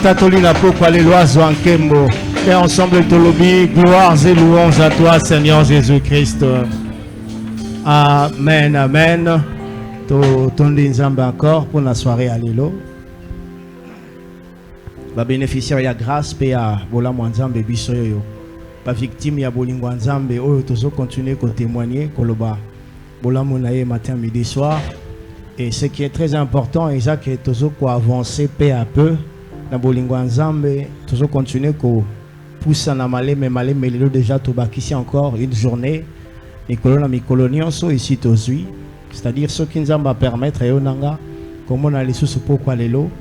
Tatolina pourquoi les lois en Kembo. Et ensemble de lobby, gloires et louanges à toi, Seigneur Jésus-Christ. Amen, amen. Ton Nzambe encore pour la soirée à Lilo. Ba bénéficiaire ya grâce pe ya bola Nzambe biso yo. Ba victime ya bolingo Nzambe oyo tozo continuer ko témoigner koloba bola monaye matin midi soir. Et ce qui est très important, c'est que tozo ko avancer peu à peu na bolingo Nzambe, tozo continuer ko pousser na malé mais lelo déjà to bakisi encore une journée. Mikolo na mikolo nyonso ici tozui. C'est-à-dire ce qui nous va permettre et onanga comme on a les sous pourquoi lelo.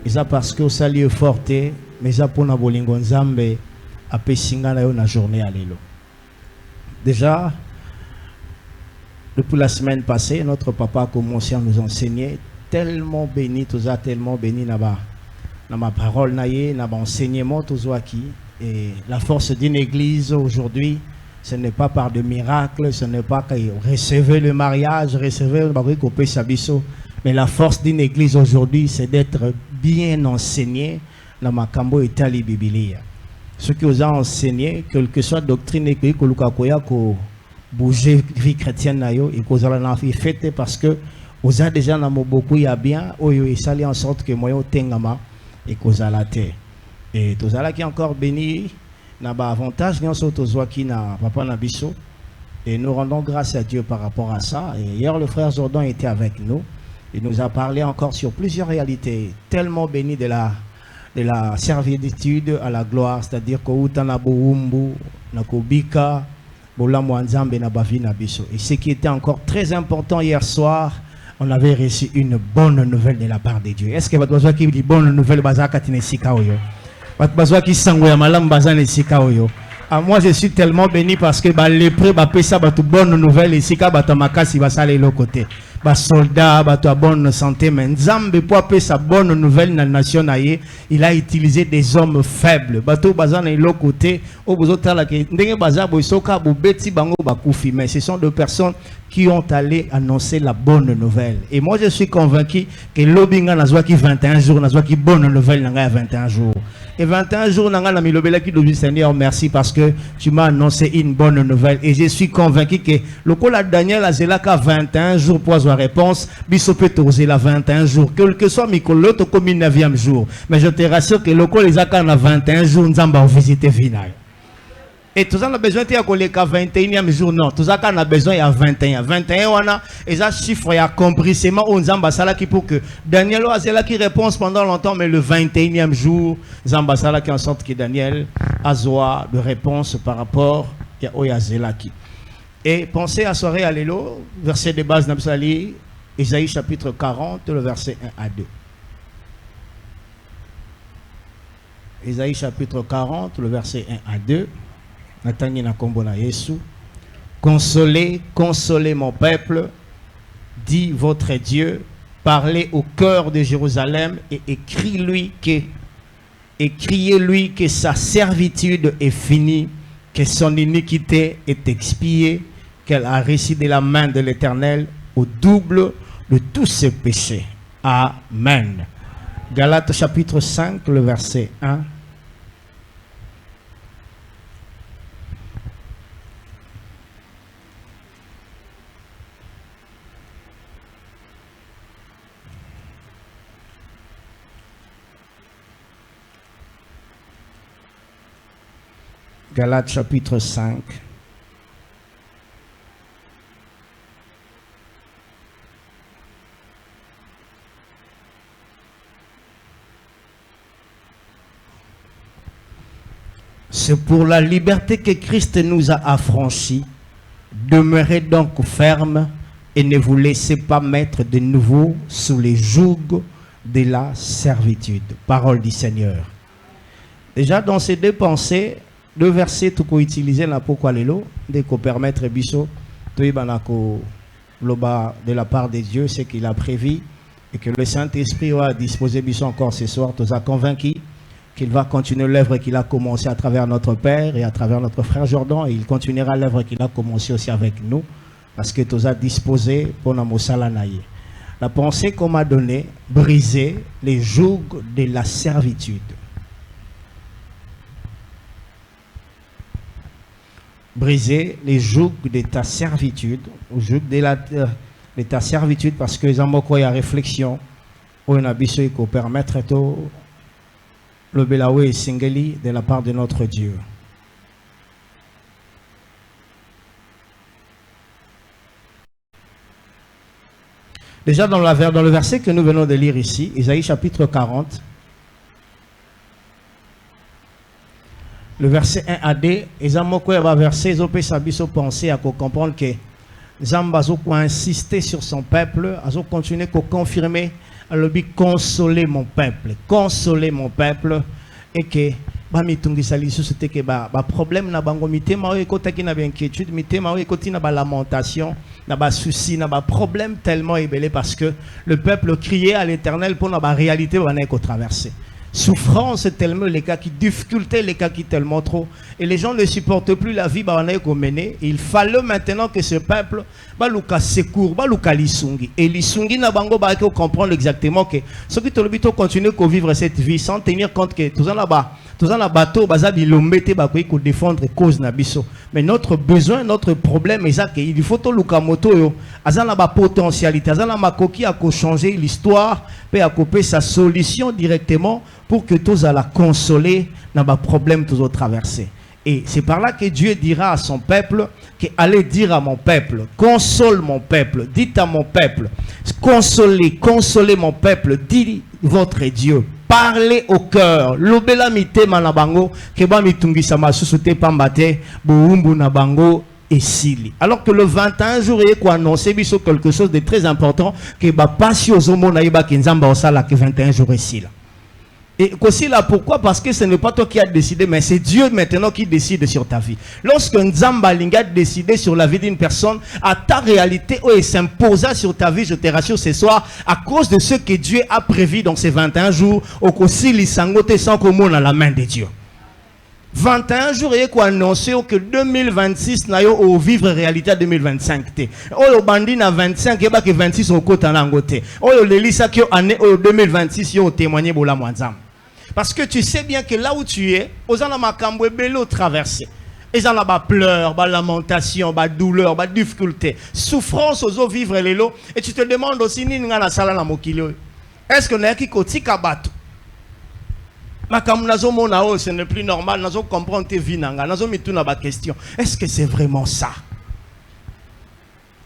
Et ça parce que ça lieu forte mais ça pour na bolingo Nzambe a pesinga na yo na journée à lelo. Déjà depuis la semaine passée, notre papa a commencé à nous enseigner tellement béni, tout ça tellement béni na ma parole naïe, na enseignement tout ça qui et la force d'une église aujourd'hui, ce n'est pas par de miracles, ce n'est pas que recevoir le mariage, recevoir le mariage qu'on sabiso, mais la force d'une église aujourd'hui, c'est d'être bien enseigné dans ma cambo itali biblia. Ce qui vous a enseigné, quelle que soit doctrine et que ko bouger vie chrétienne nayo et cause la na fête parce que vous a déjà na beaucoup ya bien oyo et sali en sorte que moyo tengama et cause la terre et tous là qui encore béni na ba avantage nyonso tozwa ki na papa na biso et nous rendons grâce à Dieu par rapport à ça. Et hier le frère Jordan était avec nous, il nous a parlé encore sur plusieurs réalités tellement béni de la servitude à la gloire, c'est-à-dire ko utana boumbu na kobika. Et ce qui était encore très important hier soir, on avait reçu une bonne nouvelle de la part de Dieu. Est-ce que vous avez dit une bonne nouvelle? Moi je suis tellement béni parce que les prêts ça bonne nouvelle ici côté. Soldat, bonne santé, mais Nzambe pour appeler sa bonne nouvelle dans la nation, il a utilisé des hommes faibles. Mais ce sont des personnes qui ont allé annoncer la bonne nouvelle. Et moi je suis convaincu que l'obinga n'a qui 21 jours, n'a qui bonne nouvelle n'a 21 jours. Et 21 jours, Seigneur, merci parce que tu m'as annoncé une bonne nouvelle. Et je suis convaincu que le col Daniel a 21 jours pour avoir réponse. Bisopé osé la 21 jours. Quel que soit Mikolo, tu comme 9e jour. Mais je te rassure que le col les a 21 jours, nous allons visiter Vinaï. Et tout ça, on a besoin de 21e jour. Non, tout ça, on a besoin de 21. 21, on a, et ça, chiffre, il y a compressement, on a qui pour que Daniel a là qui répond pendant longtemps, mais le 21e jour, Zambasala qui en sorte que Daniel a de réponse par rapport à Oyazelaki. Et pensez à soirée à l'élo, verset de base d'Absali, Isaïe chapitre 40, le verset 1 à 2. Isaïe chapitre 40, le verset 1 à 2. Consolez, consolez mon peuple, dit votre Dieu, parlez au cœur de Jérusalem et écriez-lui que sa servitude est finie, que son iniquité est expiée, qu'elle a reçu de la main de l'Éternel au double de tous ses péchés. Amen. Galates chapitre 5, le verset 1. Galates chapitre 5. C'est pour la liberté que Christ nous a affranchis. Demeurez donc fermes et ne vous laissez pas mettre de nouveau sous les jougs de la servitude. Parole du Seigneur. Déjà dans ces deux pensées, deux versets tout qu'on utiliser là pourquoi l'élo dès qu'on permettre biso tout de la part de Dieu c'est qu'il a prévu et que le Saint-Esprit va disposer biso encore ce soir tout a convaincu qu'il va continuer l'œuvre qu'il a commencé à travers notre Père et à travers notre frère Jordan et il continuera l'œuvre qu'il a commencé aussi avec nous parce que tout a disposé pour nos salanaïe. La pensée qu'on m'a donnée briser les jougs de la servitude. briser les jougs de ta servitude, les jougs de ta servitude, parce que il y a réflexion, on a besoin de permettre le belaoué et singeli de la part de notre Dieu. Déjà dans le verset que nous venons de lire ici, Isaïe chapitre 40, le verset 1 à 2, Ezamoko va verset, Ezopé Sabiso penser à comprendre que Zambazo a insisté sur son peuple, a continué à confirmer, à le dire consoler mon peuple, et que bamitungi salisu c'était que problème na bango mitema e kotaki na inquiétude mitema e koti na lamentation na souci na problème tellement ébélé parce que le peuple criait à l'Éternel pour la réalité on a traverser. Souffrance tellement les cas qui difficulté les cas qui tellement trop et les gens ne supportent plus la vie on a mener. Il fallait maintenant que ce peuple baluka secours baluka lisungi et lisungi na bango ba ko comprendre exactement que ce qui te le but continuer à vivre cette vie sans tenir compte que tout ça là-bas tout ça là bateau bazabi lombete ba ko défendre cause na biso mais notre besoin notre problème est ça que il faut to luka moto yo azana ba potentialité azana makoki a ko changer l'histoire peut à couper sa solution directement pour que tous à la consoler dans bas problème tous traverser. Et c'est par là que Dieu dira à son peuple que allez dire à mon peuple, console mon peuple, dites à mon peuple, consolez mon peuple, dit votre Dieu. Parlez au cœur. Lobela mite manabango ke ba mitungi sama susute pambate boumbu na bango et sili. Alors que le 21 jour est quoi annoncer biso quelque chose de très important que ba passion zomo na iba kinzamba osala que 21 jours ici là. Et aussi là, pourquoi? Parce que ce n'est pas toi qui as décidé, mais c'est Dieu maintenant qui décide sur ta vie. Lorsque Nzamba Linga décide sur la vie d'une personne, à ta réalité, il s'imposa sur ta vie, je te rassure ce soir, à cause de ce que Dieu a prévu dans ces 21 jours, au aussi lisangote sans commun à la main de Dieu. 21 jours et quoi annoncer que 2026 n'a au vivre réalité 2025 té. O bandi na 25 et ba que 26 au côté en angoté. O le lisa que année 2026 yo témoigner bola mwanzam. Parce que tu sais bien que là où tu es, aux ana makambo belo traverser. Et en a pleurs, lamentation, douleur, difficulté, souffrance aux vivre les lots et tu te demandes aussi ni nga na sala na mokilo. Est-ce que na ki kotika bato? Ce n'est plus normal, nous comprendre tes vies, nous question. Est-ce que c'est vraiment ça?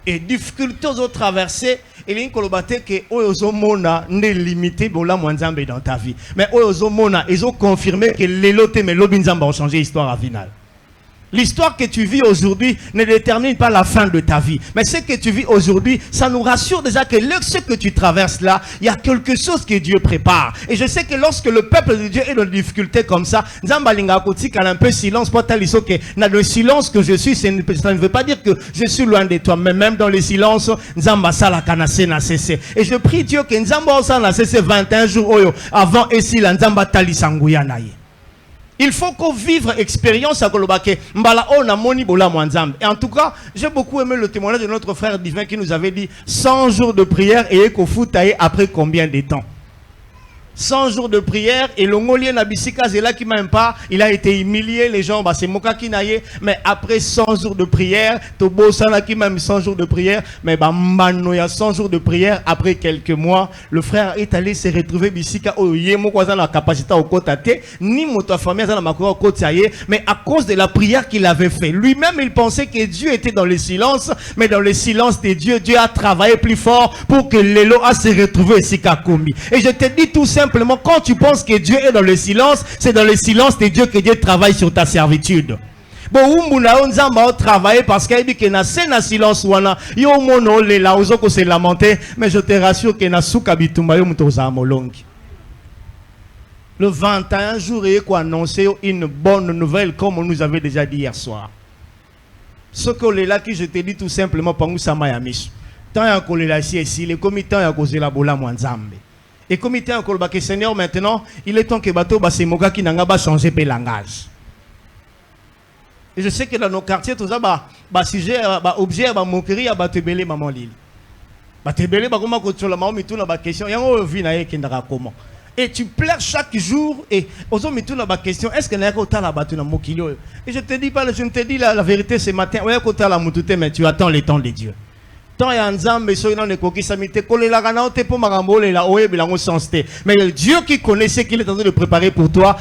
Et difficultés aux traversées, il y a une colobate que Oyozomona n'est limité pour la Mwanzambe dans ta vie. Mais Oyozomona, ils ont confirmé que les lotés mais l'Obinzamba ont changé l'histoire à finale. L'histoire que tu vis aujourd'hui ne détermine pas la fin de ta vie. Mais ce que tu vis aujourd'hui, ça nous rassure déjà que ce que tu traverses là, il y a quelque chose que Dieu prépare. Et je sais que lorsque le peuple de Dieu est dans des difficultés comme ça, Nzambalinga Koti a un peu silence pour taliso que dans le silence que je suis, ça ne veut pas dire que je suis loin de toi, mais même dans le silence, Nzamba Sala Kanase n'a cessé. Et je prie Dieu que Nzamba Sala n'a cessé 21 jours avant ici, la Nzamba Talisanguya naye. Il faut qu'on vive expérience à Kolobake. Mbala on a moni bola mwanzambe. Et en tout cas, j'ai beaucoup aimé le témoignage de notre frère divin qui nous avait dit 100 jours de prière et qu'on foutaille après combien de temps? 100 jours de prière et le Ngolien Nabisika Zela qui même pas, il a été humilié, les gens, c'est Moka qui naïe, mais après 100 jours de prière, Tobo Sana qui même 100 jours de prière, mais Mbano il y a 100 jours de prière, après quelques mois, le frère est allé se retrouver Bisika au Yemo Kwazan la capacité au Kotate, ni Moto famille à la Makoro Kotaye, mais à cause de la prière qu'il avait fait. Lui-même, il pensait que Dieu était dans le silence, mais dans le silence de Dieu, Dieu a travaillé plus fort pour que l'élo a se retrouvé Sika Komi. Et je te dis tout simplement, quand tu penses que Dieu est dans le silence, c'est dans le silence de Dieu que Dieu travaille sur ta servitude. Bon, on travaille parce qu'il y a un silence wana yo mono le la ozoko se lamenter, mais je te rassure que na souka bitumba yo mutoza molongi. Le 21 jour et quoi annoncer une bonne nouvelle comme on nous avait déjà dit hier soir. Ce que là qui je te dis tout simplement pour nous samayamis. Tant ya kolela ici les comités ya kozela bola mwanzambe. Et comme il était encore le Seigneur maintenant, il est temps que bateau c'est moka qui n'a pas changé le langage. Et je sais que dans nos quartiers tout ça sujet objet moquerie ba tebele maman lili. Ba tebele ba comment contrôle maman tout na ba question yango vi na ye kindara comment. Et tu pleures chaque jour. Et aux hommes, tout la question, est-ce que et je te dis pas, je ne te dis la vérité ce matin. Mais tu attends les temps de Dieu. Tant et ensemble, mais le Dieu qui connaît ce qu'il est en train de préparer pour toi,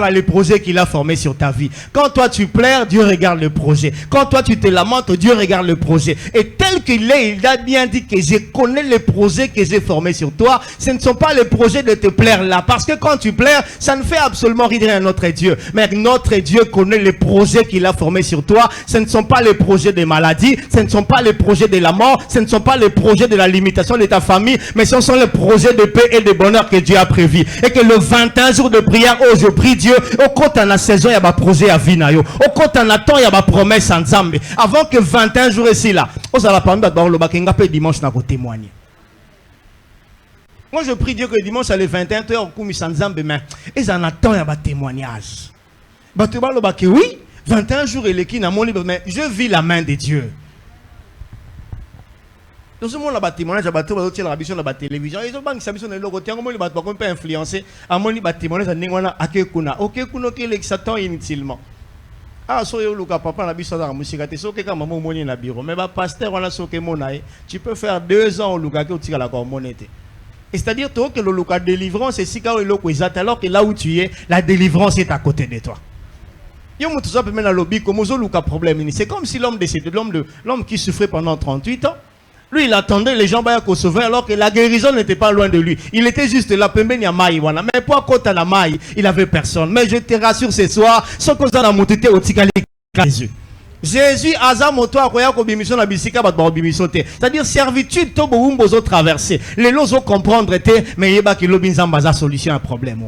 les projets qu'il a formés sur ta vie. Quand toi tu pleures, Dieu regarde le projet. Quand toi tu te lamentes, Dieu regarde le projet. Et tel qu'il est, il a bien dit que je connais les projets que j'ai formés sur toi. Ce ne sont pas les projets de te plaire là. Parce que quand tu pleures, ça ne fait absolument rien à notre Dieu. Mais notre Dieu connaît les projets qu'il a formés sur toi. Ce ne sont pas les projets de maladie. Ce ne sont pas les projets de la mort, ce ne sont pas les projets de la limitation de ta famille, mais ce sont les projets de paix et de bonheur que Dieu a prévu. Et que le 21 jours de prière, oh je prie Dieu, au compte en la saison, il y a un projet à Vinayo. Au compte en attend, il y a une promesse en Zambé. Avant que 21 jours ici là, on a parlé de dimanche, on a témoigné. Moi je prie Dieu que le dimanche, à les 21 heures, on a en Zambé, mais ils en attendent, il y a un témoignage. Oui, 21 jours et l'équipe, mais je vis la main de Dieu. Dans ce monde, il y a des témoignages, la télévision. Ils ont des témoignages, ils peuvent influencer. Il y a des témoignages, Satan inutilement. Ah, so yo luka papa na biso za musika te soke kama mo moni na bureau mais ba pasteur wana soke monae tu peux faire 2 ans au luka ke otika la ko monete. C'est-à-dire toi que le luka délivrance c'est sika o loko ezata alors que là où tu es la délivrance est à côté de toi. Yo mutu so peut même na lobby comme zo luka problème c'est comme si l'homme décédé l'homme qui souffrait pendant 38 ans. Lui, il attendait les gens pour sauver alors que la guérison n'était pas loin de lui. Il était juste là, mais pour côté la maille, il n'avait personne. Mais je te rassure ce soir, ce que ça a monté au Tikali Jésus. Jésus a c'est-à-dire servitude to bozo traverser. Les lots comprendre mais il y a une solution à un problème.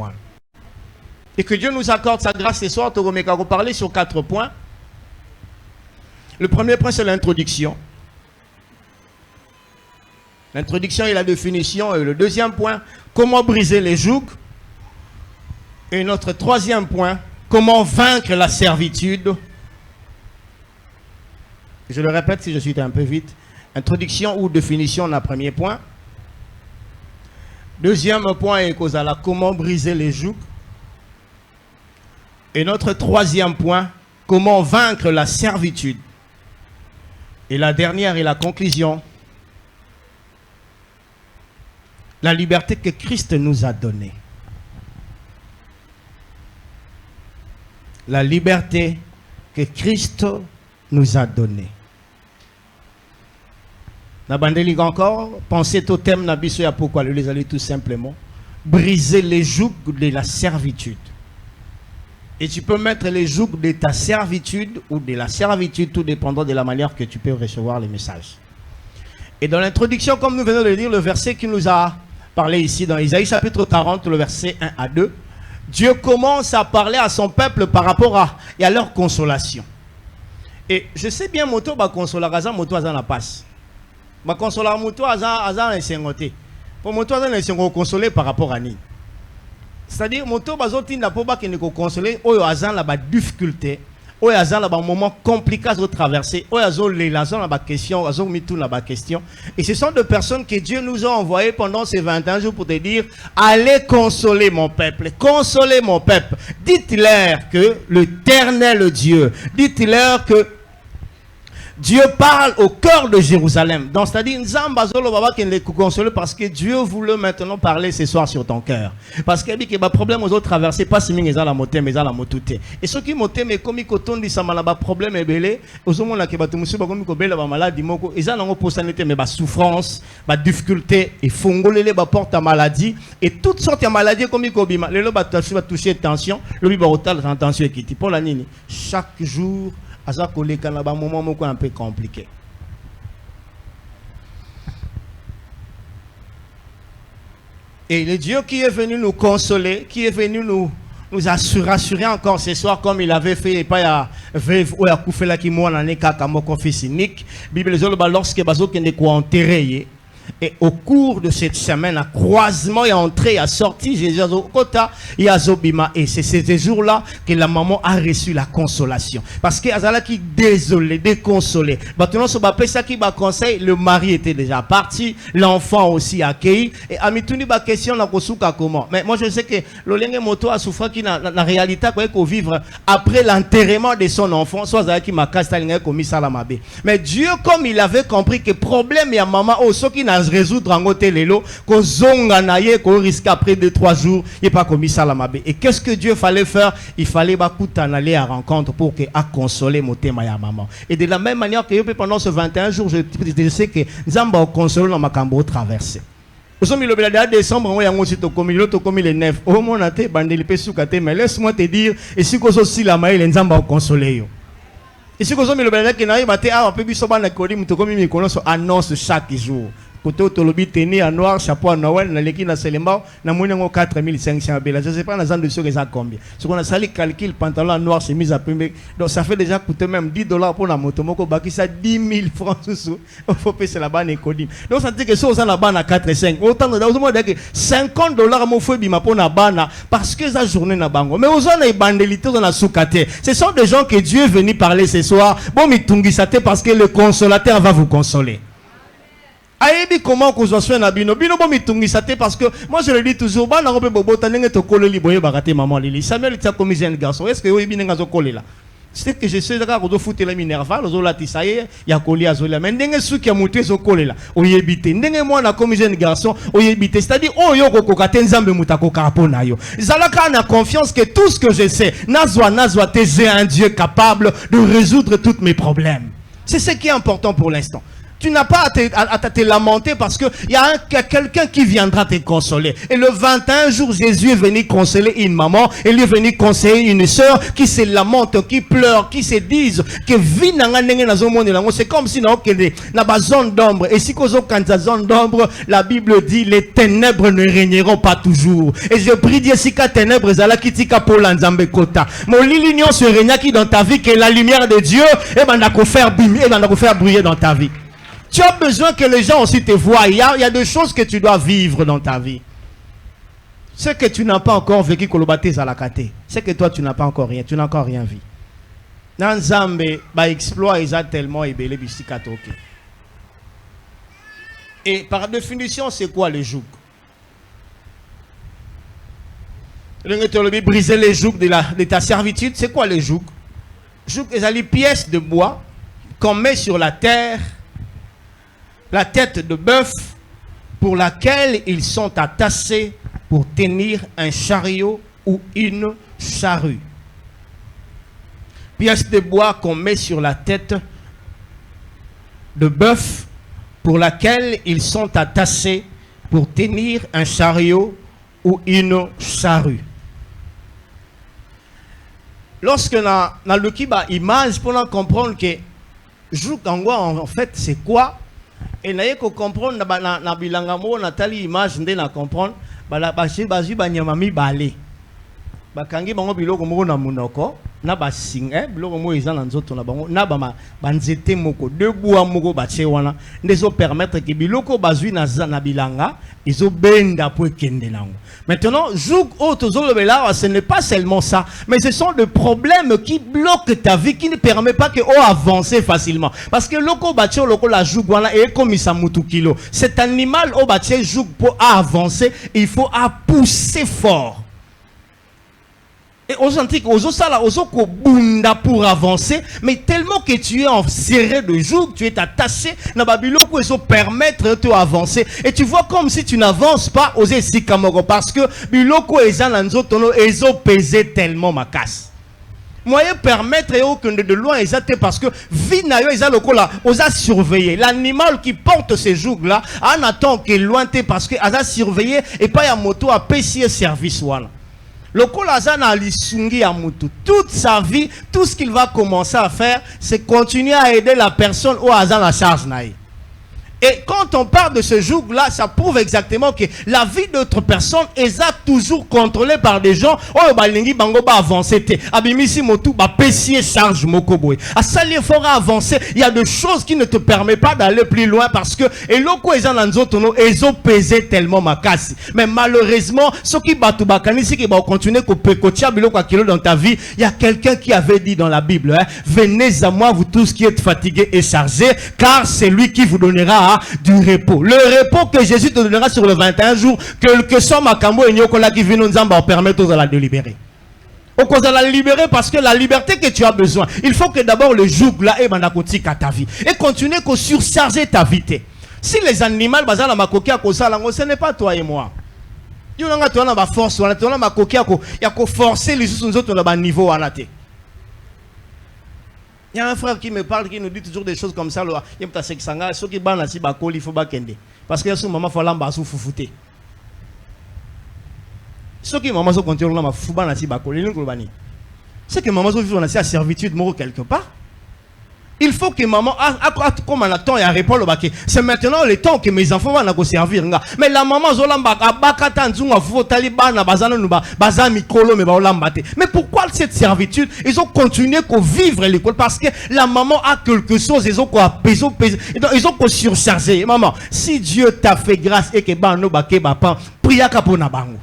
Et que Dieu nous accorde sa grâce ce soir. On va parler sur 4 points. Le premier point, c'est l'introduction. L'introduction et la définition. Et le deuxième point, comment briser les jougs. Et notre troisième point, comment vaincre la servitude. Je le répète si je suis un peu vite. Introduction ou définition, le premier point. Deuxième point est comment briser les jougs. Et notre troisième point, comment vaincre la servitude. Et la dernière et la conclusion. La liberté que Christ nous a donnée. La liberté que Christ nous a donnée. Nabandeli encore, pensez au thème Nabisoya pourquoi les aller tout simplement. Briser les jougs de la servitude. Et tu peux mettre les jougs de ta servitude ou de la servitude, tout dépendant de la manière que tu peux recevoir les messages. Et dans l'introduction, comme nous venons de le dire, le verset qui nous a parlé ici dans Isaïe chapitre 40, le verset 1 à 2, Dieu commence à parler à son peuple par rapport à leur consolation. Et je sais bien, moto va consoler, moto va passe. Va consoler, moto va insengoté. Pour moto va consoler par rapport à ni. C'est-à-dire, moto va zotinda pour pas qu'il consoler, ou azan la difficulté. Il y a un moment compliqué à traverser. Il y a question. Et ce sont des personnes que Dieu nous a envoyées pendant ces 21 jours pour te dire, allez consoler mon peuple. Consoler mon peuple. Dites-leur que l'Éternel Dieu. Dites-leur que Dieu parle au cœur de Jérusalem. Donc, c'est-à-dire, parce que Dieu voulait maintenant parler ce soir sur ton cœur. Parce qu'il dit que le problème aux autres traversés, pas si mais ils ont la montée, mais ils ont la montée. Et ceux qui montent, mais comme ils ont dit ça, le problème est belé. Aux hommes là qui battent monsieur, comme ils ont belé la maladie, ils ont la possibilité, mais la souffrance, la difficulté, et fongolé les porte à maladie, et toutes sortes de maladies comme ils ont dit, les lots va toucher tension, le bibarotal tension qui pour la nini. Chaque jour, à ça collé quand un moment un peu compliqué. Et le Dieu qui est venu nous consoler, qui est venu nous rassurer encore ce soir comme il avait fait et pas à veuve ou à Koufela qui moi n'en est qu'à mon fils unique. Bible lorsque bazo qui n'est quoi enterré. Et au cours de cette semaine, à croisement et entrée, à sortie, Jésus a kota, il a zobima. Et c'est ces jours-là que la maman a reçu la consolation. Parce que Azala qui désolé, déconsolé. Maintenant, ce ça qui m'a conseillé, le mari était déjà parti, l'enfant aussi accueilli. Et à mituni ba question na kosuka comment. Mais moi je sais que l'olenge moto a souffert qui na réalité quoi vivre après l'enterrement de son enfant, soit Azala qui m'a cassé la commis ça la mabe. Mais Dieu comme il avait compris que problème ya maman au so qui n'a résoudre en côté lelo ko zonga na ye ko risque après 2-3 jours il pas commis ça la mabe. Et qu'est-ce que Dieu fallait faire? Il fallait aller à rencontre pour que à consoler mon thème à maman. Et de la même manière que pendant ce 21 jours je sais que Nzamba a consolé dans ma cambo traversé. Nous sommes le décembre, on a commis les 9. Oh mon até bandeli pe soukate mais laisse-moi te dire et si ko aussi la maille les Nzamba a consolé yo. Et si ko sommes le belada qui n'arrive à te ah peu biso bana kodi muto komi mi kono annonce chaque jour. Côté autolobi tenir en noir, chapeau à Noël, na leki na Selemba, na mounengo 4500 bela. Je sais pas dans de sûr que ça combien. Ce qu'on a sali calcul pantalon noir chemise à pembe. Donc ça fait déjà coûter même $10 pour la moto moko baki ça 10 000 francs sous. Il faut payer la banne économie. Donc ça dit que ça la banne à 4 et 5. Autant de que $50 mo faut bima pour na banne parce que ça journée na bango. Mais aux na bandelité dans la soukate. Ce sont des gens que Dieu est venu parler ce soir. Bon mi tungisate parce que le consolateur va vous consoler. Aïe, comment qu'on soit fait nabino bino bon mitungisate parce que moi je le dis toujours ba na robe bobo tanenge to koleli boye bagate maman lili Samuel t'a commis un garçon est-ce que oui bien ngazo kolela c'est que je sais d'accord ko foutre la minerva lozo la tisaye ya kolia zola mais ndenge suki ya mutu zo kolela oyebite ndenge moi na commis un garçon oyebite c'est-à-dire oyo kokokate nzambe mutako kapona yo zalaka na confiance que tout ce que je sais nazwa te j'ai un Dieu capable de résoudre tous mes problèmes. C'est ce qui est important pour l'instant. Tu n'as pas à te lamenter parce qu'il y a quelqu'un qui viendra te consoler. Et le 21 jours, Jésus est venu consoler une maman. Et il est venu conseiller une soeur qui se lamente, qui pleure, qui se disent que c'est comme si dans la zone d'ombre. Et si dans la zone d'ombre, la Bible dit les ténèbres ne régneront pas toujours. Et je prie Dieu si les ténèbres qui tika pour l'anzambe kota. Mon l'union se régna qui dans ta vie que la lumière de Dieu et ben faire briller dans ta vie. Tu as besoin que les gens aussi te voient. Il y a des choses que tu dois vivre dans ta vie. Ce que tu n'as pas encore vécu, c'est que toi tu n'as pas encore rien. Tu n'as encore rien vu. Dans Zambé, exploit ils ont tellement ébélé bisikatoke. Et par définition, c'est quoi le joug? Briser les jougs de ta servitude, c'est quoi le joug? Joug, c'est les pièces de bois qu'on met sur la terre. La tête de bœuf pour laquelle ils sont attachés pour tenir un chariot ou une charrue. Pièce de bois qu'on met sur la tête de bœuf pour laquelle ils sont attachés pour tenir un chariot ou une charrue. Lorsque na le kiba image pour comprendre que joug en fait c'est quoi? Et naye ko comprendre na bilanga mo na tali image ndé na comprendre bala bashi banyama mibale bakangi bango biloko moko na munoko na basinga biloko mo eza na nzoto na bango na banzete moko debu moko bache wana ndezo permettre que biloko bazui na bilanga izo benda po ekende nango. Maintenant joug auto zolobela ce n'est pas seulement ça mais ce sont des problèmes qui bloquent ta vie qui ne permet pas que avancer facilement parce que loko bache loko la joug wana et comme ça mutu kilo cet animal au bache joug pour avancer il faut pousser fort. Et aux antiques, aux osala, aux oko bunda pour avancer, mais tellement que tu es serré de joug, tu es attaché, na babiloko ils permettre de te avancer. Et tu vois comme si tu n'avances pas aux esikamoro parce que biloko ezan lanzotono ezo pesé tellement ma casse. Moyen permettre de loin exactement parce que vinayo eza lokola osa surveiller l'animal qui porte ces jougs là en attend que loin parce que asa surveiller et pas ya moto à payser service wala. Le Kolazana lisungi à Moutou. Toute sa vie, tout ce qu'il va commencer à faire, c'est continuer à aider la personne au hasard la charge naïe. Et quand on parle de ce joug-là, ça prouve exactement que la vie d'autres personnes est toujours contrôlée par des gens. Oh, balingi bango ba avancer te. Abimisi motu ba pesier charge mokoboy. À ça il faudra avancer. Il y a des choses qui ne te permettent pas d'aller plus loin parce que et loko ezananzotono ezo pesé tellement makasi. Mais malheureusement, ceux qui batu bakani si qui va continuer ko pekotia biloko kilo dans ta vie, il y a quelqu'un qui avait dit dans la Bible, hein, venez à moi vous tous qui êtes fatigués et chargés, car c'est lui qui vous donnera du repos. Le repos que Jésus te donnera sur le 21 jours, que soit Makambo et Nyokola qui vient nous permettre de la délibérer. On cause la libérer parce que la liberté que tu as besoin, il faut que d'abord le joug là et à ta vie et continuer que surcharger ta vie. Si les animaux bazala makoki à cause ce n'est pas toi et moi. Il y a une force, il y a makoki à forcer les autres dans le niveau à la tête. Il y a un frère qui me parle, qui nous dit toujours des choses comme ça. Il y a ceux qui ban si bakoli, il faut bakende. Parce que ce moment, il faut l'ambasou foufouté. Ceux qui maman sont continuent à fouban si bakoli, c'est que maman sont vivant à servitude mort quelque part. Il faut que maman, comme on attend et à répondre au baquet. C'est maintenant le temps que mes enfants vont servir. Mais la maman, mais pourquoi cette servitude? Ils ont continué à vivre l'école parce que la maman a quelque chose, ils ont quoi peser, ils ont quoi surcharger. Maman, si Dieu t'a fait grâce et que bano baké bapa, pria kapona bango.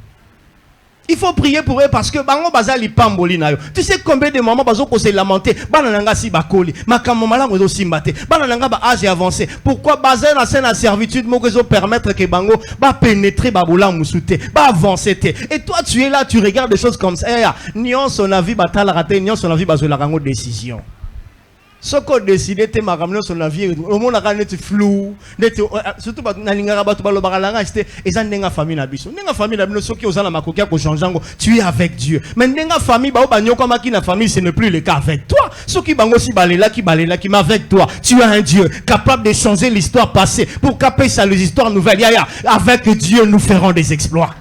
Il faut prier pour eux parce que bango bazali pamboli na yo. Tu sais combien de mamans bazo ko se lamenter, bananga si bakoli, makamomala ngozo simbate, bananga ba âge avancé. Pourquoi bazali na scène à servitude mo ko permettre que bango ba pénétrer babola musute, ba avancer te. Et toi tu es là, tu regardes des choses comme ça. Nion son avis batala raté, nion son avis bazo la rango décision. Ce qu'on décide de ramener son avis, au monde a été flou, surtout na lingara batu balo bakalanga c'était eza ndenga famille na biso. Ndenga famille na biso qui osana makokia ko changeango, tu es avec Dieu. Mais ndenga famille ba banyoko maki na famille, ce n'est plus le cas avec toi. Ceux qui bango si balela qui mais avec toi, tu es un Dieu capable de changer l'histoire passée pour caper ça les histoires nouvelles. Avec Dieu nous ferons des exploits.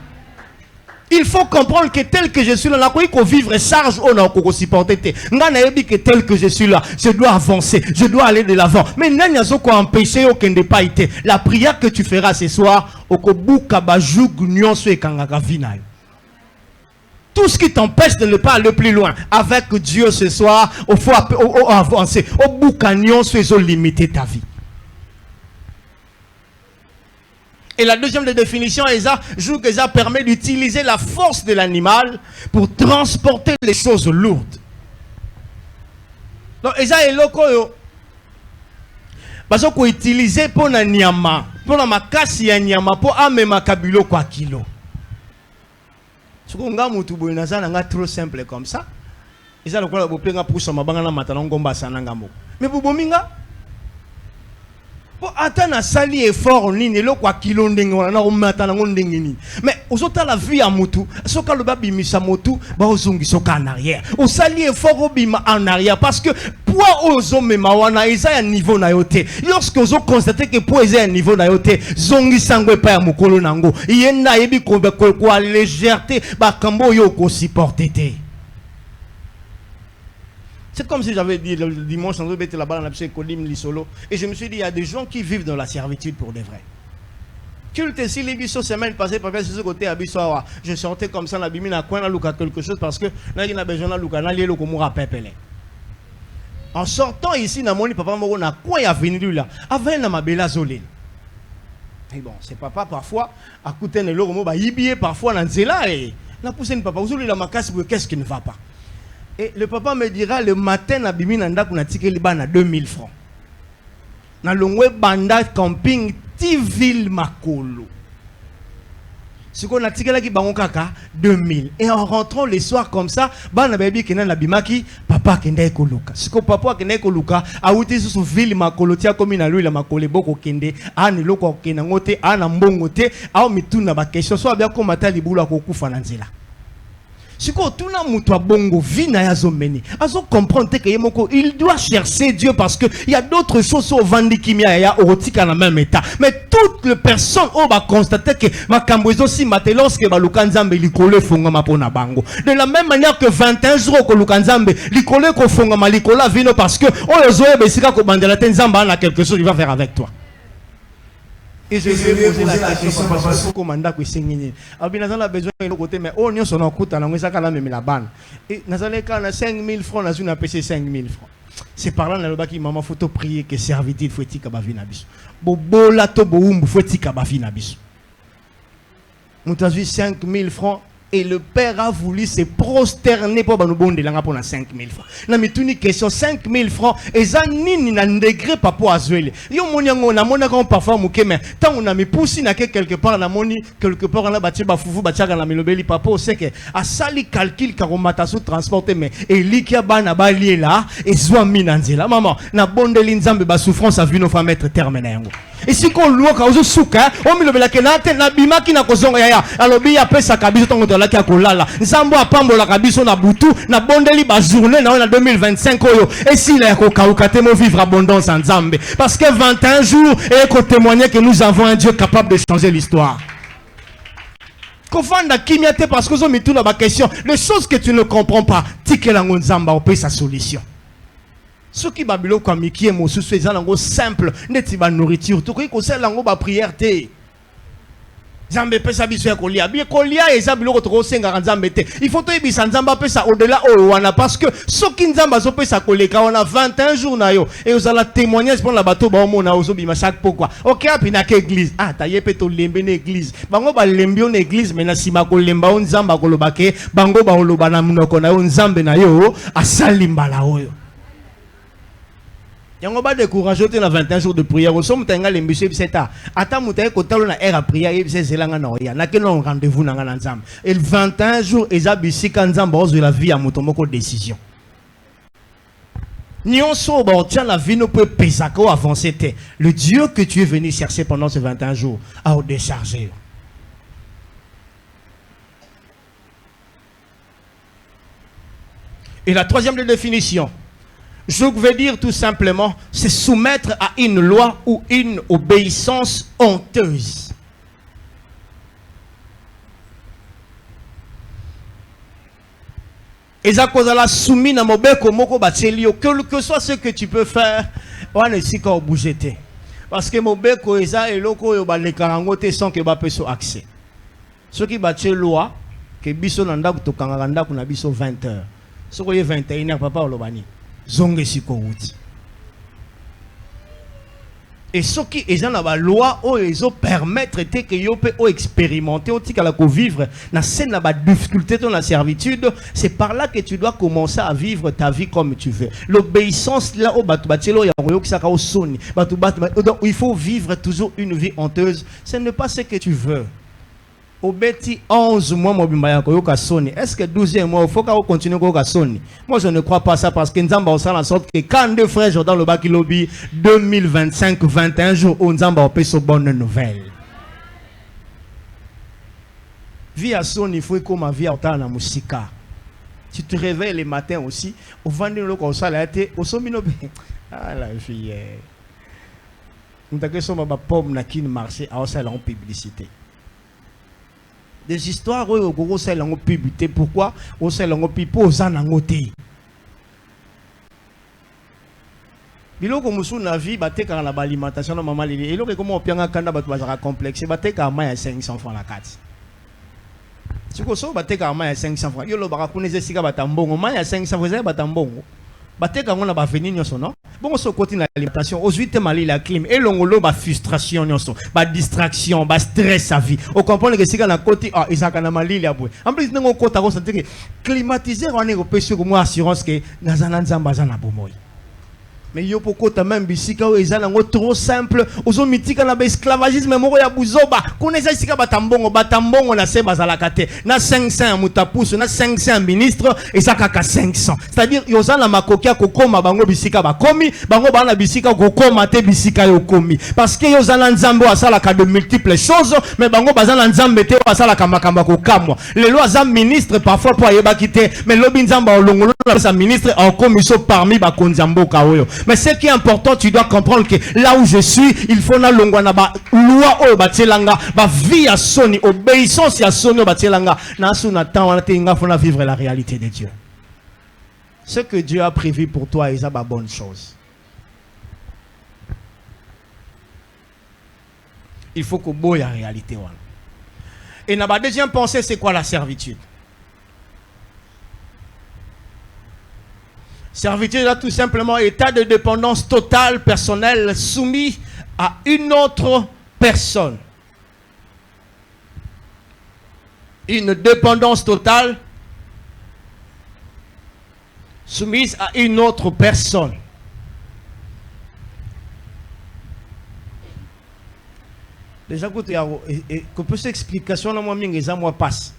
Il faut comprendre que tel que je suis là, qu'on vivre charge on a encore supporter. Que tel que je suis là, je dois avancer, je dois aller de l'avant. Mais n'a pas empêché aucun ne pas été. La prière que tu feras ce soir, tout ce qui t'empêche de ne pas aller plus loin avec Dieu ce soir, il faut avancer. Au bout canyon, c'est limiter ta vie. Et la deuxième des définitions, ça permet d'utiliser la force de l'animal pour transporter les choses lourdes. Donc, ça est loco parce qu'on utiliser pour la nyama, pour la makasi ya nyama, pour amener makabilo kwa kilo. Ce qu'on a mutu boynaza nanga trop simple comme ça. Et ça le quoi bopenga pour son mabanga na matana ngomba sananga mo. Mais bobominga atana sali effort nini lo kwa kilo ndenge wana na matana ndenge nini. Mais ozota la vie à mutu soka lo babimisa mutu ba ozongi soka en arrière. O sali effort obima en arrière parce que poids ozo mema wana isa ya niveau na yote. Lorsque ozo constater que poids isa ya niveau na yote zongi sangwe pa ya mukolo nango. Yenda yebi ko kwa légèreté ba kambo yo ko supporter te. C'est comme si j'avais dit le dimanche, on devait être là-bas dans la psyché Kolim Lisolo. Et je me suis dit, il y a des gens qui vivent dans la servitude pour de vrai. Culte si les bisous semaine passée, par exemple, sur ce côté à Bissoa, je sortais comme ça, la bimine à coin, à quelque chose parce que là, il y a besoin de Luka, là, il y a le Komura Pepele. En sortant ici, dans mon papa, on a quoi à venir là? Avant, on a ma bella zoline. Et bon, c'est papa parfois, à côté de l'eau, bah, il parfois dans Zela et la poussée de papa, vous avez la macasse, qu'est-ce qui ne va pas? Et le papa me dira le matin na bimi nanda kuna tike liba na 2000 francs. Na longwe banda camping Tiville Makolo. Ce qu'on a tike là qui bango kaka 2000. Et en rentrant les soirs comme ça, bana baby kena na bimaki papa kenda ekoluka. Ce que papa kenda ekoluka a outé sur ville Makolo tia comme na lui la Makole boko kende ani loko kena ngote ana mbongote a mituna ba question soit bien comme ata libula ko kufa na nzela. Si tout le monde bongo vina ya zomeni, azo comprendre que il doit chercher Dieu parce que il y a d'autres choses au vandikimia ya otika na même état. Mais toutes les personnes on va constater que makambozo si maté lorsque ba lukanzambe likole fonga mapona bango. De la même manière que 21 jours que lukanzambe likole ko fonga malikola vino parce que on zoe besika ko bandela tenzamba na quelque chose il va faire avec toi. Et je lui ai posé la question parce que commanda que c'est gagné. Alors bien a besoin de côté mais on y son coûte na ngisa kala même la ban. Et nazale kana 5000 francs na une PC 5000 francs. C'est par là na loba ki maman faut prier que serviteur faut tika ba vi na biso. Bobola to boumbu faut tika ba vi na biso. Moutazu 5000 francs. Et le père a voulu se prosterner pour nous bonde là pour 5000 francs. Na mituni question 5000 francs et ça nini na degré papa azuele. Yo monyango na mona quand parfois muke mais tant on a mis poussi na quelque part na moni quelque part na bati ba fufu batiaka na milobeli papa c'est que a sali calcul karomata sous transporter mais et likia bana ba lié là et zwa minanzela maman na bonde linzambe ba souffrance a vu nos femmes mettre terme na yango. Et si qu'on loue ka ozo souka o milobela ke na te na bima ki na kozonga ya alobi ya pesa kabiso tongo to la ki akolala nzambo apambola kabiso na butu na bondeli ba journée na 2025 oyo et si la ko kauka te mo vivre abondance en nzambe parce que 21 jours et ko témoigner que nous avons un Dieu capable de changer l'histoire. Kofanda kimiate parce que zo mitu na ba question les choses que tu ne comprends pas tikela nzamba opé sa solution. Ce qui babilo comme qui est mosu c'est lango simple neti ba nourriture to ko sel lango ba prière te Zambe pesa biso ya kolia bien kolia eza biloko to senga nzambe te il faut to ebisa nzamba pesa au-delà o wana parce que ce qui nzamba zo pesa koleka on a 21 jours na yo et vous allez témoignage pour la bateau ba mona ozo bima chaque pourquoi OK api na ke église ah ta yepe to lembe na église bango ba lembio na église mais na sima ko lemba nzamba ko lobake bango ba oloba na munoko na yo nzambe na yo asali mbala oyo. Yango ba décourager te na 21 jours de prière au somme tanga lembisi biseta ata mutaye ko talo na air à prière yebise zelanga na oya na ke non rendez-vous na ngana nzambe et 21 jours eza bisika nzambe ozo la vie à motomoko décision nyonso ba tient la vie ne peut pesako avancer te le Dieu que tu es venu chercher pendant ces 21 jours a décharger. Et la troisième définition, je veux dire tout simplement, c'est soumettre à une loi ou une obéissance honteuse. Et ça cause la soumis na mobeko moko batelio quel que soit ce que tu peux faire, on ne sait pas bouger te. Parce que mobeko eza eloko yo balekarango te sans que ba peso accès. Ce qui bat loi que biso nanda to kanganga ndako na biso 20h. Ce ko ye 21h papa olobani. Zonge sikouti. Et ce qui est dans la loi, ils ont permettre que yo peut expérimenter, au vivre dans scène la difficulté dans la servitude, c'est par là que tu dois commencer à vivre ta vie comme tu veux. L'obéissance là au batelo ya royo kisaka au soni. Donc il faut vivre toujours une vie honteuse, ce n'est pas ce que tu veux. Au bêti 11 mois mobimba koyoka soni. Est-ce que 12e mois il faut qu'on continue koyoka soni? Moi je ne crois pas ça parce que nzamba on sait en sorte que quand deux frères Jordan le baki lobby 2025 21 jours on nzamba on peut so bonne nouvelle. Vie à soni il faut comme vie à temps na musika. Tu te réveilles le matin aussi au vendre le comme ça là été au somino ah la fille. On t'a que so ma pomme na kin marché à ça là en publicité. Des histoires où on s'est langue publié. Pourquoi on s'est langue pipo aux anangoté. Biloko musu na vie batte quand la alimentation na maman lili. Et là comment on pianga kanda batu bazara complexe. Batte quand ma 500 francs la carte. Si ko so batte quand ma 500 francs. Yo lo baka kuneze sika batambongo. Ma 500 francs batambongo. Batte quand on a ba venir nyoso non. Bon so côté na alimentation. Aux 8 mali la clim. Et longolo ba frustration nyoso. Ba distraction, ba stress à vie. On comprend que sika na côté ah isaka na mali la boy. En plus ngo kota ko sentir que climatiser on est au péché comme assurance que nazana nzamba za na bomoy. Mais yo poko ta même bisika o ezana ngo trop simple ozo mitika na esclavagisme moko ya buzoba koneza sika batambongo na se bazala kate na 500 mutapusu na 500 ministre ezaka ka 500 c'est-à-dire yo za na makokia kokoma bango bisika bakomi bango bana bisika kokoma te bisika yo komi parce que yo za na nzambe asala ka de multiples choses mais bango bazana nzambe te asala ka makamba kokamwa les lois za ministre parfois pour yeba kite mais lobi nzamba olongolo na sa ministre en commission parmi ba konzamboka oyo. Mais ce qui est important, tu dois comprendre que là où je suis, il faut na longwana ba loi o batelanga, ba vie à soni, obéissance à soni batelanga. Na suna temps on a faut vivre la réalité de Dieu. Ce que Dieu a prévu pour toi, c'est la bonne chose. Il faut que boye en réalité. Et la deuxième pensée, c'est quoi la servitude? Servitude, là, tout simplement, état de dépendance totale, personnelle, soumis à une autre personne. Une dépendance totale, soumise à une autre personne. Déjà, que peut s'explication, moi passe.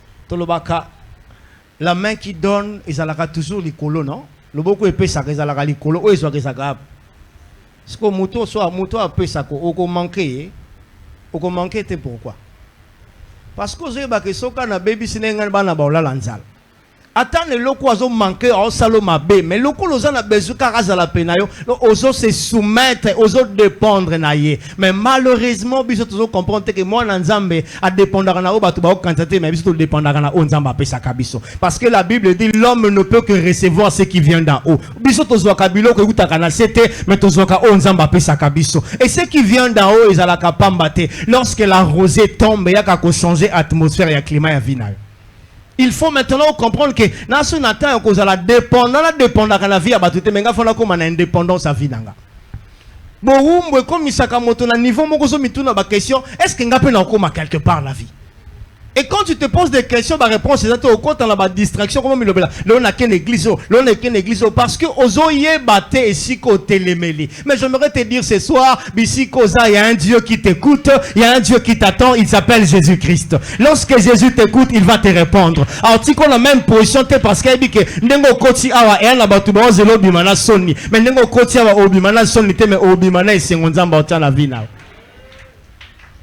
La main qui donne, ils ont toujours les colos, non? Le beaucoup épais, ça ils ont les colos, ils ont les agapes. Ce que moto soit moto a peu ça, au manqué, c'est pourquoi? Parce que j'ai que ce qu'on a baby sinengan bana baola lanzal. Attends le loko azo manqué au saloma bé, mais loko lozan a besoin karaza la penayo, ozo se soumettre, ozo dépendre naie. Mais malheureusement, biso toujours comprendre que moi nanzambe a dépendre na oba tuba quantité, mais biso dépendre na onzamba pesa kabiso. Parce que la Bible dit l'homme ne peut que recevoir ce qui vient d'en haut. Biso tozo kabilo que utaka na c'était, mais tozo ka onzamba pesa kabiso. Et ce qui vient d'en haut, ils ala kapambate. Lorsque la rosée tombe, il y a qu'à changer atmosphère et climat et vinal. Il faut maintenant comprendre que dans ce matin, on a la dépendance à la vie à batute, mais il faut comme une indépendance à vie. Bon, comme il s'accommode à niveau, mon gozo mituna ba question, est-ce qu'il y a pas quelque part la vie? Et quand tu te poses des questions, la réponse est au compte dans la distraction. Comment là on a qu'une église, là on a qu'une église parce que ozoye bate ici côté les mêlés. Mais j'aimerais te dire ce soir, ici il y a un Dieu qui t'écoute, il y a un Dieu qui t'attend, il s'appelle Jésus-Christ. Lorsque Jésus t'écoute, il va te répondre. Alors tu as la même position parce qu'il dit que nengo koti awa et na batu ba zelo bimana soni. Mais nengo koti awa obimana soni te mais obimana esengonzamba otana vina.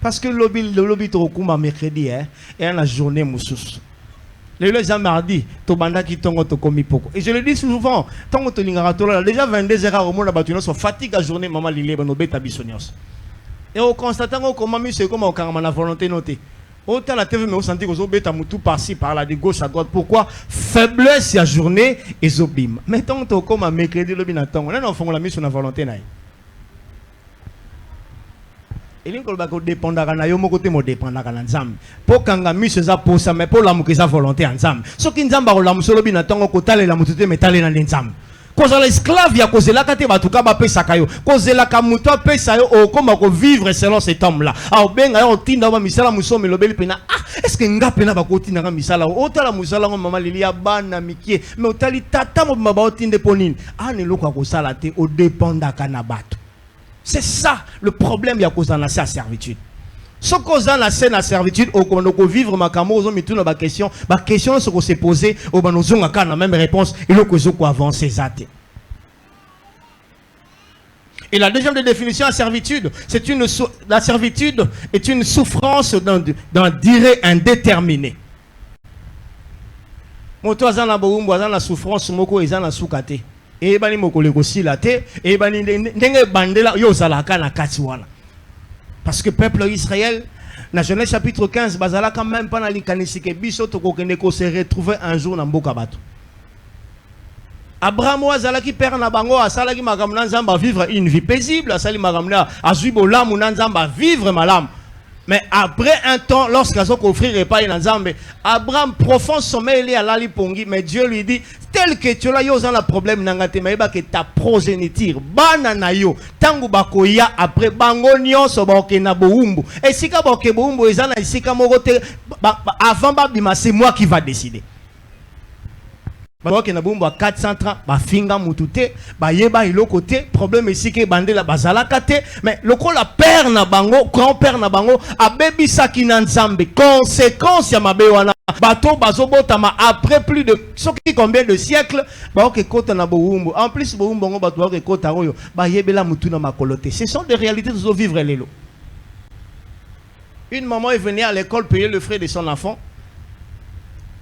Parce que le lobby est mercredi et la journée moussous. Le gens mardi, to banda qui tongo to komi poko. Et je le dis souvent, tant que tu l'ingara déjà 22h au monde abattu, so fatigue la journée maman lilé no beta bisonios. Et on constate comment monsieur comme au carrément la volonté notée. Autant la TV mais on sentit que zo beta mutu par-ci par là de gauche à droite. Pourquoi? Faiblesse la journée et zobim. Mais tant que comme mercredi lobby na tongo, là on fait la mission na volonté naï. Et il faut dépendre de yo moko te mo dépendre de nzambe po kanga miso za posa mais po la mukeza volonté nzambe soki nzamba ko la musolo bina tango ko talela mutute metale na nzambe koza la esclave ya kozela kate batuka ba pesa kayo kozela ka muto pesa yo o koma ko vivre selon cet homme là a benga yo tinda ba misala musomi lobeli pena est-ce que ngape na ba ko tinda ka misala o tala musala ngo mama lili ya bana mikie mais otali tata mo ba otinde ponini ne lokwa ko sala te o dépendre kana bato. C'est ça le problème, il y a cause dans la servitude. Ce cause dans la servitude, au qu'on vivre ma camo, aux hommes ma question, ce qu'on s'est posé, au banozon a la même réponse, et le cause qu'on avance zate. Et la deuxième définition de la servitude, la servitude est une souffrance d'un durée indéterminée. Moto azana boumbo azana souffrance moko ezana soukate. Et bani mokole kosi la te et bani ndenge bandela yo zalaka na kati wana parce que peuple Israël na Genèse chapitre 15 bazala quand même pas na likanisi ke biso to kokende ko se retrouver un jour na mboka bato. Abraham wazala ki père na bango asala ki makambo na nzamba vivre une vie paisible asali makambo na azui bolamu na nzamba vivre malamu. Mais après un temps, lorsqu'ils ont offert repas à Nzambe, Abraham profond sommeil à la lipongi, mais Dieu lui dit, tel que tu as yo un problème nangate maïba que ta progéniture, banana yo, tangu bakoya après bango nyonso baoke na boumbu. Et si ka baoke boumbu ezana isika morote avant babima c'est moi qui va décider. Baoke na boumbu à 430 ba finga mutute, ba yeba iloko te, problème ici que bandela bazala kate, mais loko la père na bango, grand-père na bango, abebi saki na Nzambe, conséquence ya mabe wana. Bateau bazobotama après plus de combien de siècles baoke kota na boumbu. En plus boumbu ngo bato baoke kota oyo, ba yebela mutu na makolote. Ce sont des réalités de vivre lelo. Une maman est venue à l'école payer le frais de son enfant.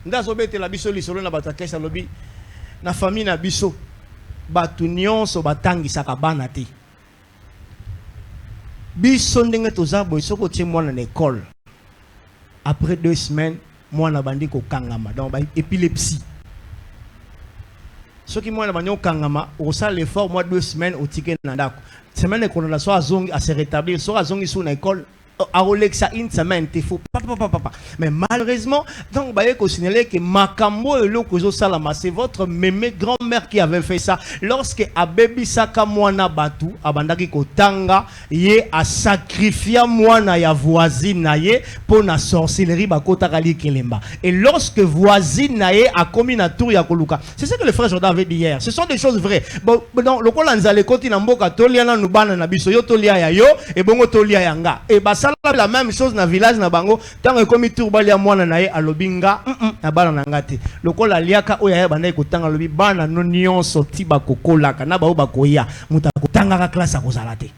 Ndazobete la biso lisolo na batakesa lobi na famille na biso batu nyonso batangisaka bana te biso ndenge tozabo isoko tie mwana na école après 2 semaines mwana bandi ko kangama donc ba épilepsie soki mwana banyo kangama osala l'effort moi 2 semaines otike na ndako semaine ko na so azongi à se rétablir so azongi sous na école à Rolexa une semaine, t'es faux. Mais malheureusement, donc, bah, il faut signaler que Makambo et Lokozo Salama, c'est votre mémé grand-mère qui avait fait ça. Lorsque Abebi Saka Mwana Batu, Abandaki Kotanga, yé a sacrifié Mwana ya voisine naye pour la sorcellerie Bakota Kali Kelemba. Et lorsque voisine naye a commis na tour ya Koluka, c'est ce que le frère Jordan avait dit hier. Ce sont des choses vraies. Bon, dans le Kolanzale Koti Namboka, Toliana Nubana Nabiso, yo Tolia ya yo, et Bongo Tolia Yanga. Et Basala la même chose dans le village na Bango, tant que commis tour Balia Mwana naye a Lobinga, na Bana Nangate. Le Kola Liaka Oya Bana Kotanga Lobi, Bana non nyon sorti Bakokola, Kanaba Bakoya, Mutakotanga classe à Kozalate.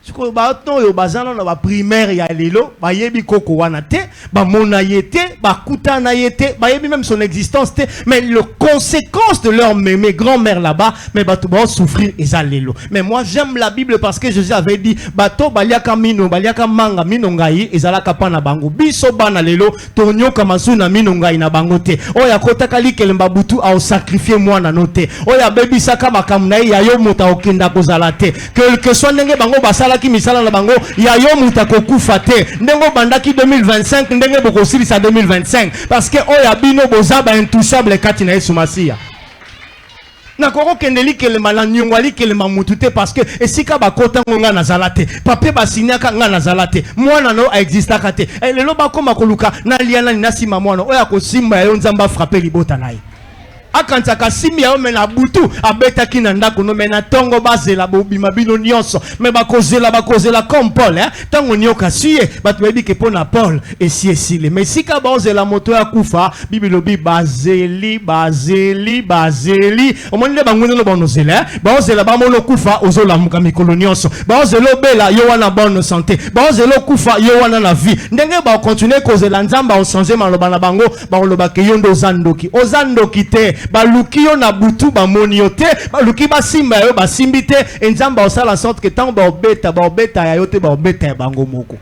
Ce que bato yo bazana na ba primaire ya lelo ba yebi koko wana te ba mona yete ba kutana yete ba yebi même son existence te mais le conséquence de leur mémé grand-mère là-bas mais bato ba souffrir eza lelo. Mais moi j'aime la Bible parce que Jésus avait dit bato baliaka mino baliaka manga mino ngai ezala kapa na bango biso bana lelo tonyo kamasu na mino ngai na bango te oya kotaka likelemba butu au sacrifier mwana note oya bebi saka makamna ya yo mota okenda kozala te que soit ndenge bango basala qui misala na bango ya yo muta kokufa te ndengo bandaki 2025 ndenge bokosilisa 2025 parce que oya bino bozaba intouchable kati na Yesu Masia na koko kendeli kelema na nyongwali kelema mutu te parce que esika bakota nga nazala te pape basinyaka nga nazala te mwana no existaka te lelo bakoma koluka na liana ni nasima mwana oya kosimba yo nzamba frapper libota naye akanta kasimi ya omena butu abeta kinanda kuno mena tongo bazela bobima bino nyonso me bakozela comme Paul tango nyoka suye batu bebi ke pona Paul esile mais sika bazela moto ya kufa bibilobi bazeli omonile bangunde no bonozela bazela bamono kufa ozola muka mikolo nyonso bazelo bela yo wana bonne santé bazelo kufa yo wana na vie ndenge ba continuer kozela nzamba o changer maloba na bango ba loba ke yondo ozandoki te baluki yo na butu ba moniote baluki basimba yo basimbite enzamba osala en sorte que tant ba obeta ya yote ba obeta ya bango moko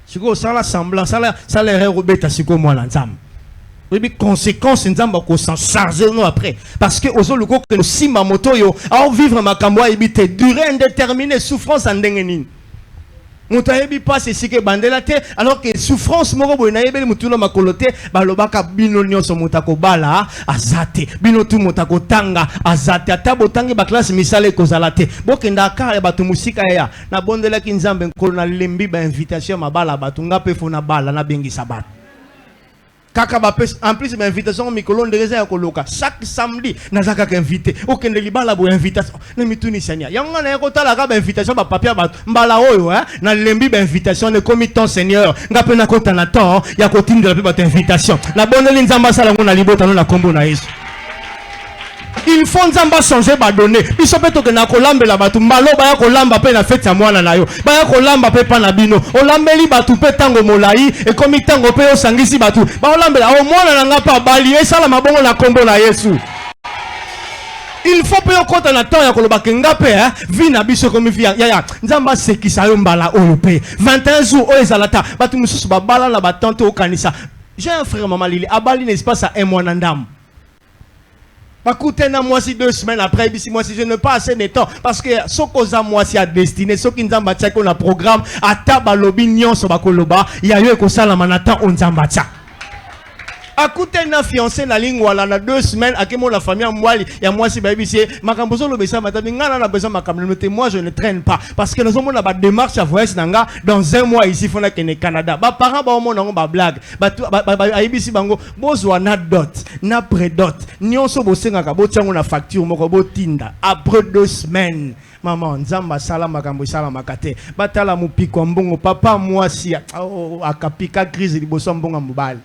siko sala semblant sala erreur obeta siko mwana nzamba oui conséquence nzamba ko s'en charger no après parce que ozo luko que simba moto yo a vivre makambo ebite durée indéterminée souffrance andenge nini muta yebi passe sike bandela te alors que souffrance moko boy na yebeli mutuna makolote balobaka bino nyonso mutako bala azate bino tu mutako tanga azate atabo tangi ba classe misale kozala te bokenda kare batu musika ya na bondela ki nzambe nkolo na lembi ba invitation mabala batu ngape fona bala na bengi sabat kaka ba en plus ma invitation mikolo ndeza ya koloka chaque samedi nazaka ka invité okende libala bo invitation na mituni sanya yanga na ekotala ka ba invitation ba papier ba mbala oyo na lembi ba invitation ne comme ton seigneur ngape na kota na temps ya kotindela pe ba invitation na bondeli nzamba sala ngona libota no na kombo na Yesu. Il faut nzamba changer ba donner biso peto ke na kolambela batu mbalo ba ya kolamba pe na fete ya mwana na yo ba ya kolamba pe pa na bino olambeli batu pe tango molai e komi tango pe osangisi batu ba olambela o mwana na nga pa bali esala mabongo na kombo na Yesu. Il faut pe okota na temps ya koloba ke ngape vi na biso komi vi ya nzamba sekisa yo mbala oyo pe 21 jours o ezalata batu mususu ba bala na batante o kanisa. J'ai un frère maman Lili abali n'espace à un mois ndam. Écoutez, moi si 2 semaines après, moi si je ne pas assez de temps, parce que ce qu'on moi si à destiné, ce qui nous a battu qu'on a programme, à tabalobi nyon so bakoloba, il y a eu que ça la manata on zambacha. Écoutez, na fiancé na ligne wala na 2 semaines, à quel la famille mwali, ya moi si baby c'est makambozo lo besa matabi ngana na besoin makamnote, moi je ne traîne pas, parce que nous avons la démarche à voyage nanga dans 1 mois ici faut na kene Canada. Ba parents ba mo na ba blague, ba ibisi bango bozwa na dot, na predot, nyonso bosenga ka botiango na facture moko botinda après 2 semaines. Maman nzamba sala makambo sala makate batala mupiko mbongo papa moi si akapika crise liboso mbonga mobali.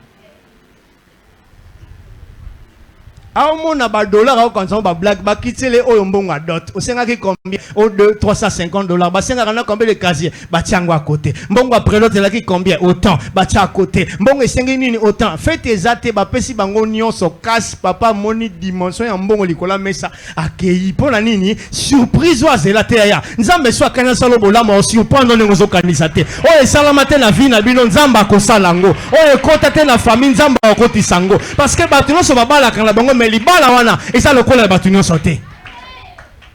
On a ba dollar quand on ba blague ba kitele oyo mbonga dot osenga ki combien au 350 dollars ba senga kana combien de casier ba tiango à côté mbongo après l'autre là qui combien autant ba tia à côté mbongo senga nini autant faites ezate ba pesi bango nyonso cash papa moni dimension ya mbongo likola mesa akei pona nini surprise wa zela te ya nzambe so akanya solo bolama o surprendre ngozo kanisa te o salama te na vie na bino nzamba ko salango o ekota te na famille nzamba okoti sango parce que ba tuno so babala kana bango libala wana et ça le colle batu nyonso te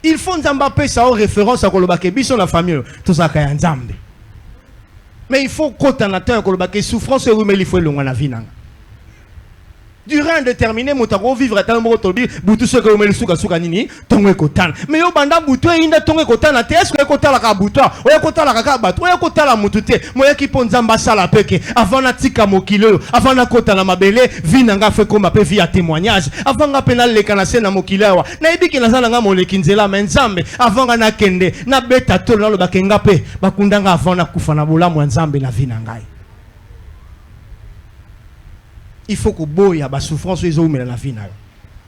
Il faut Nzamba ça en référence à Kolobake biso la famille tout ça kaya Nzambe. Mais il faut qu'on attende Kolobake souffrance et oui mais il faut le na vie nanga. Durant indéterminé, motako vivre tant mo tobi butu ce que omeli suka suka nini tongwe kotana. Mais yo banda butu inda tongwe kotana te est-ce que kotala ka butu oya kotala ka batu oya kotala mutute moya ki ponzamba sala peke avant na tika mokilo avant na kotana mabele vinanga fe koma pe via témoignage avant nga penal le kana sena mokilawa na ibiki na sala nga moleki nzela menzambe avant nga na kende na beta tolo na lo bakenga pe bakundanga avant na kufa na bolamu nzambe na vinanga. Il faut que boya ba souffrance les hommes dans la vie.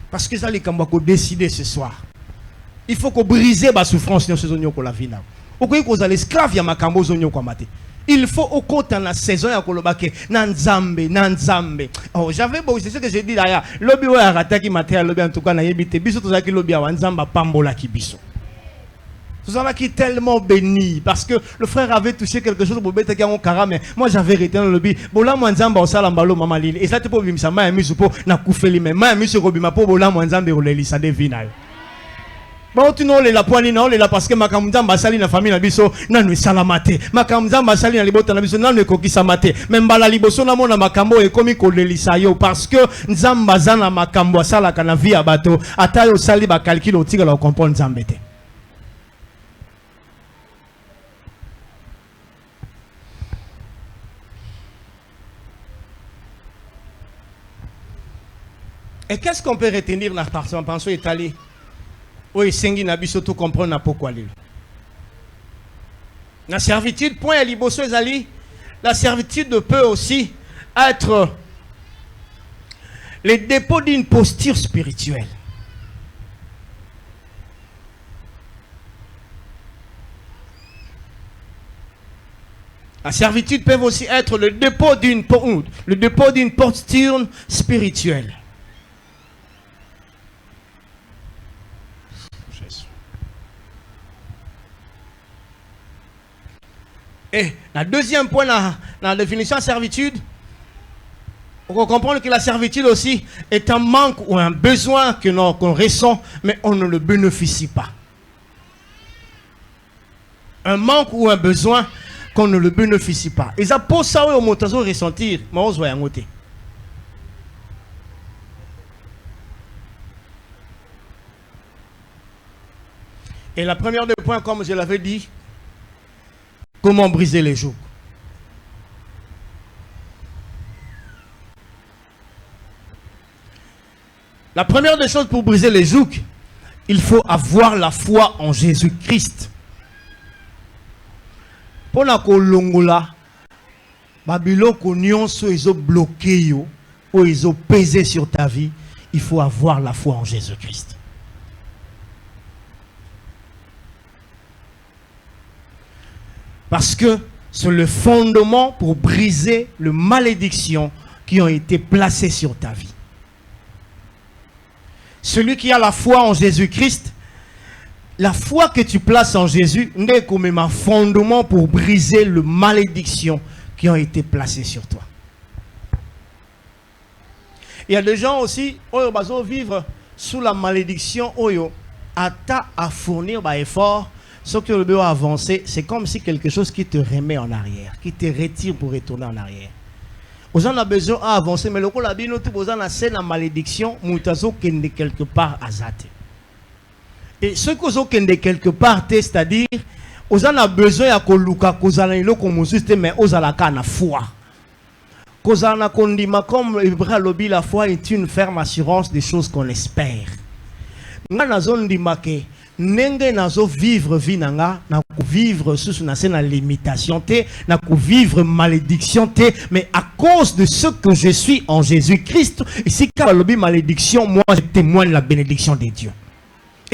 Parce que ça les kamba ko décider ce soir. Il faut que briser ba souffrance dans ces oignons ko la vie. Au quoi que les esclaves ya makambo zonyo ko mate. Il faut au compte la saison ya kolobake nanzambe. Oh j'avais beau c'est ce que j'ai dit là. Lobby wa rataki maté lobby en tout cas na yebite biso to za ki lobby wa nzamba pambola ki biso. Tout ça qui est tellement béni parce que le frère avait touché quelque chose pour bête qui a un cara mais moi j'avais été dans le lobby bola mwanzamba osala mbalo mama lili et ça te pour bimisa ma misu po na kufeli mais ma misu robima po bola mwanzamba rolelisa de vinal bon tu non la poani non la parce que makamzamba sali na famille na biso nanu salamate makamzamba sali na libota na biso nanu kokisa mate même bala liboso na mona makambo e komi kolelisa yo parce que nzamba zana makambo sala kana via bato atayo sali ba calcul otika la comprendre nzambete. Et qu'est-ce qu'on peut retenir dans la pensée italienne? Oui, Sengi Nabiso tout comprendre pourquoi. La servitude, point à liboso ezali, la servitude peut aussi être le dépôt d'une posture spirituelle. La servitude peut aussi être le dépôt d'une posture spirituelle. Et le deuxième point dans la définition de servitude, on peut comprendre que la servitude aussi est un manque ou un besoin qu'on ressent, mais on ne le bénéficie pas. Un manque ou un besoin qu'on ne le bénéficie pas. Et ça pour ça au montazo ressentir, mais on se voit en côté. Et la première des points, comme je l'avais dit, comment briser les jougs. La première des choses pour briser les jougs, il faut avoir la foi en Jésus-Christ. Pour la kolongola, Babylone konyon so ils ont bloqué yo, ou ils ont pesé sur ta vie, il faut avoir la foi en Jésus-Christ. Parce que c'est le fondement pour briser les malédictions qui ont été placées sur ta vie. Celui qui a la foi en Jésus-Christ, la foi que tu places en Jésus n'est comme un fondement pour briser les malédictions qui ont été placées sur toi. Il y a des gens aussi qui vivent sous la malédiction, à fournir des efforts. Ce que le besoin avancer, c'est comme si quelque chose qui te remet en arrière, qui te retire pour retourner en arrière. Vous en avez besoin d'avancer, mais le coup la bino tout vous en a la malédiction, moutazo kende quelque part azate. Et ce que vous kende quelque part, c'est-à-dire, vous en avez besoin de koluka kozala ilo comme juste mais ozala kana foi. Kozala kondima comme Ibra Lobi, la foi est une ferme assurance des choses qu'on espère. Nga zone di make. Nenge nazo vivre vinanga na vivre sous na limitation te na vivre malédiction te mais à cause de ce que je suis en Jésus-Christ ici quand lobi malédiction moi je témoigne la bénédiction de Dieu.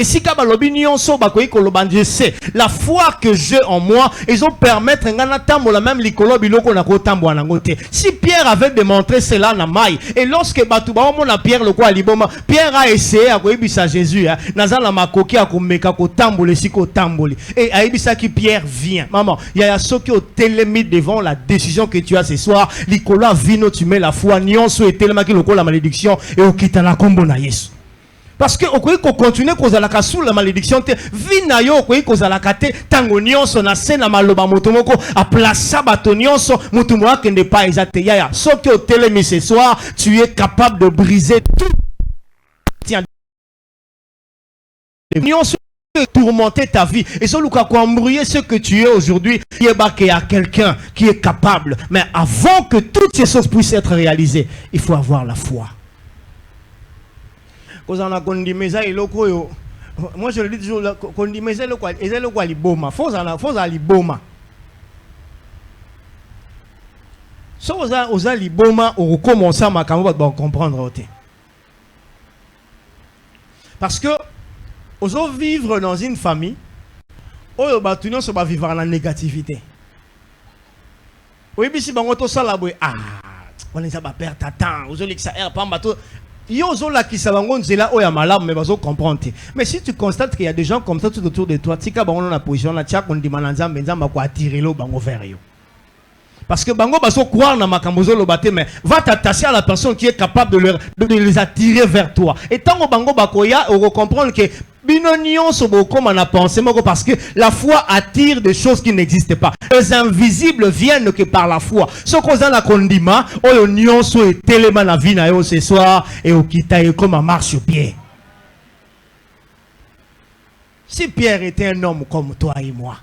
Et si kabalobi nyonso bakoyi koloba je sais la foi que j'ai en moi ils ont permettre ngana tambola même likolo biloko na kotambola nango te. Si Pierre avait démontré cela na mai et lorsque batu ba mona Pierre le quoi liboma Pierre a essayé à koyebisa Jésus nazala makoki akomeka kotambola siko tamboli et aibisa ki Pierre vient maman il y a ceux qui ont télémis devant la décision que tu as ce soir likolo vino tu mets la foi nyonso et tellement ki lokolo la malédiction et okita na kombo na Yesu. Parce que au ko continuer koza la sous la malédiction te vie na yo ko koza la kate tango nyonso na sena maloba moto moko a placer bato nyonso moto mo akende pa ezate yaya soki au télémi ce soir tu es capable de briser tout tiens nyonso tourmenter ta vie et ça Luka ko embrouiller ce que tu es aujourd'hui il y a quelqu'un qui est capable mais avant que toutes ces choses puissent être réalisées il faut avoir la foi. Moi je le dis toujours, kondimeza le quoi liboma, faut aller boma. Si vous allez liboma, on recommence à comprendre. Parce que vous vivre dans une famille, où vous va vivre dans la négativité. Oui, si vous avez ça, on est à perdre ta temps, vous allez que ça air pas bateau. Mais si tu constates qu'il y a des gens comme ça tout autour de toi, parce que bango baso croire na makambozo lobate mais va t'attacher à la personne qui est capable de les attirer vers toi. Et tant que bango bakoya, on va comprendre que binonion sobo comme on a pensé parce que la foi attire des choses qui n'existent pas. Les invisibles viennent que par la foi. Ce qu'on a la condima, on union so et tellement la vie na yo ce soir et au kita et comme un marche-pied. Si Pierre était un homme comme toi et moi,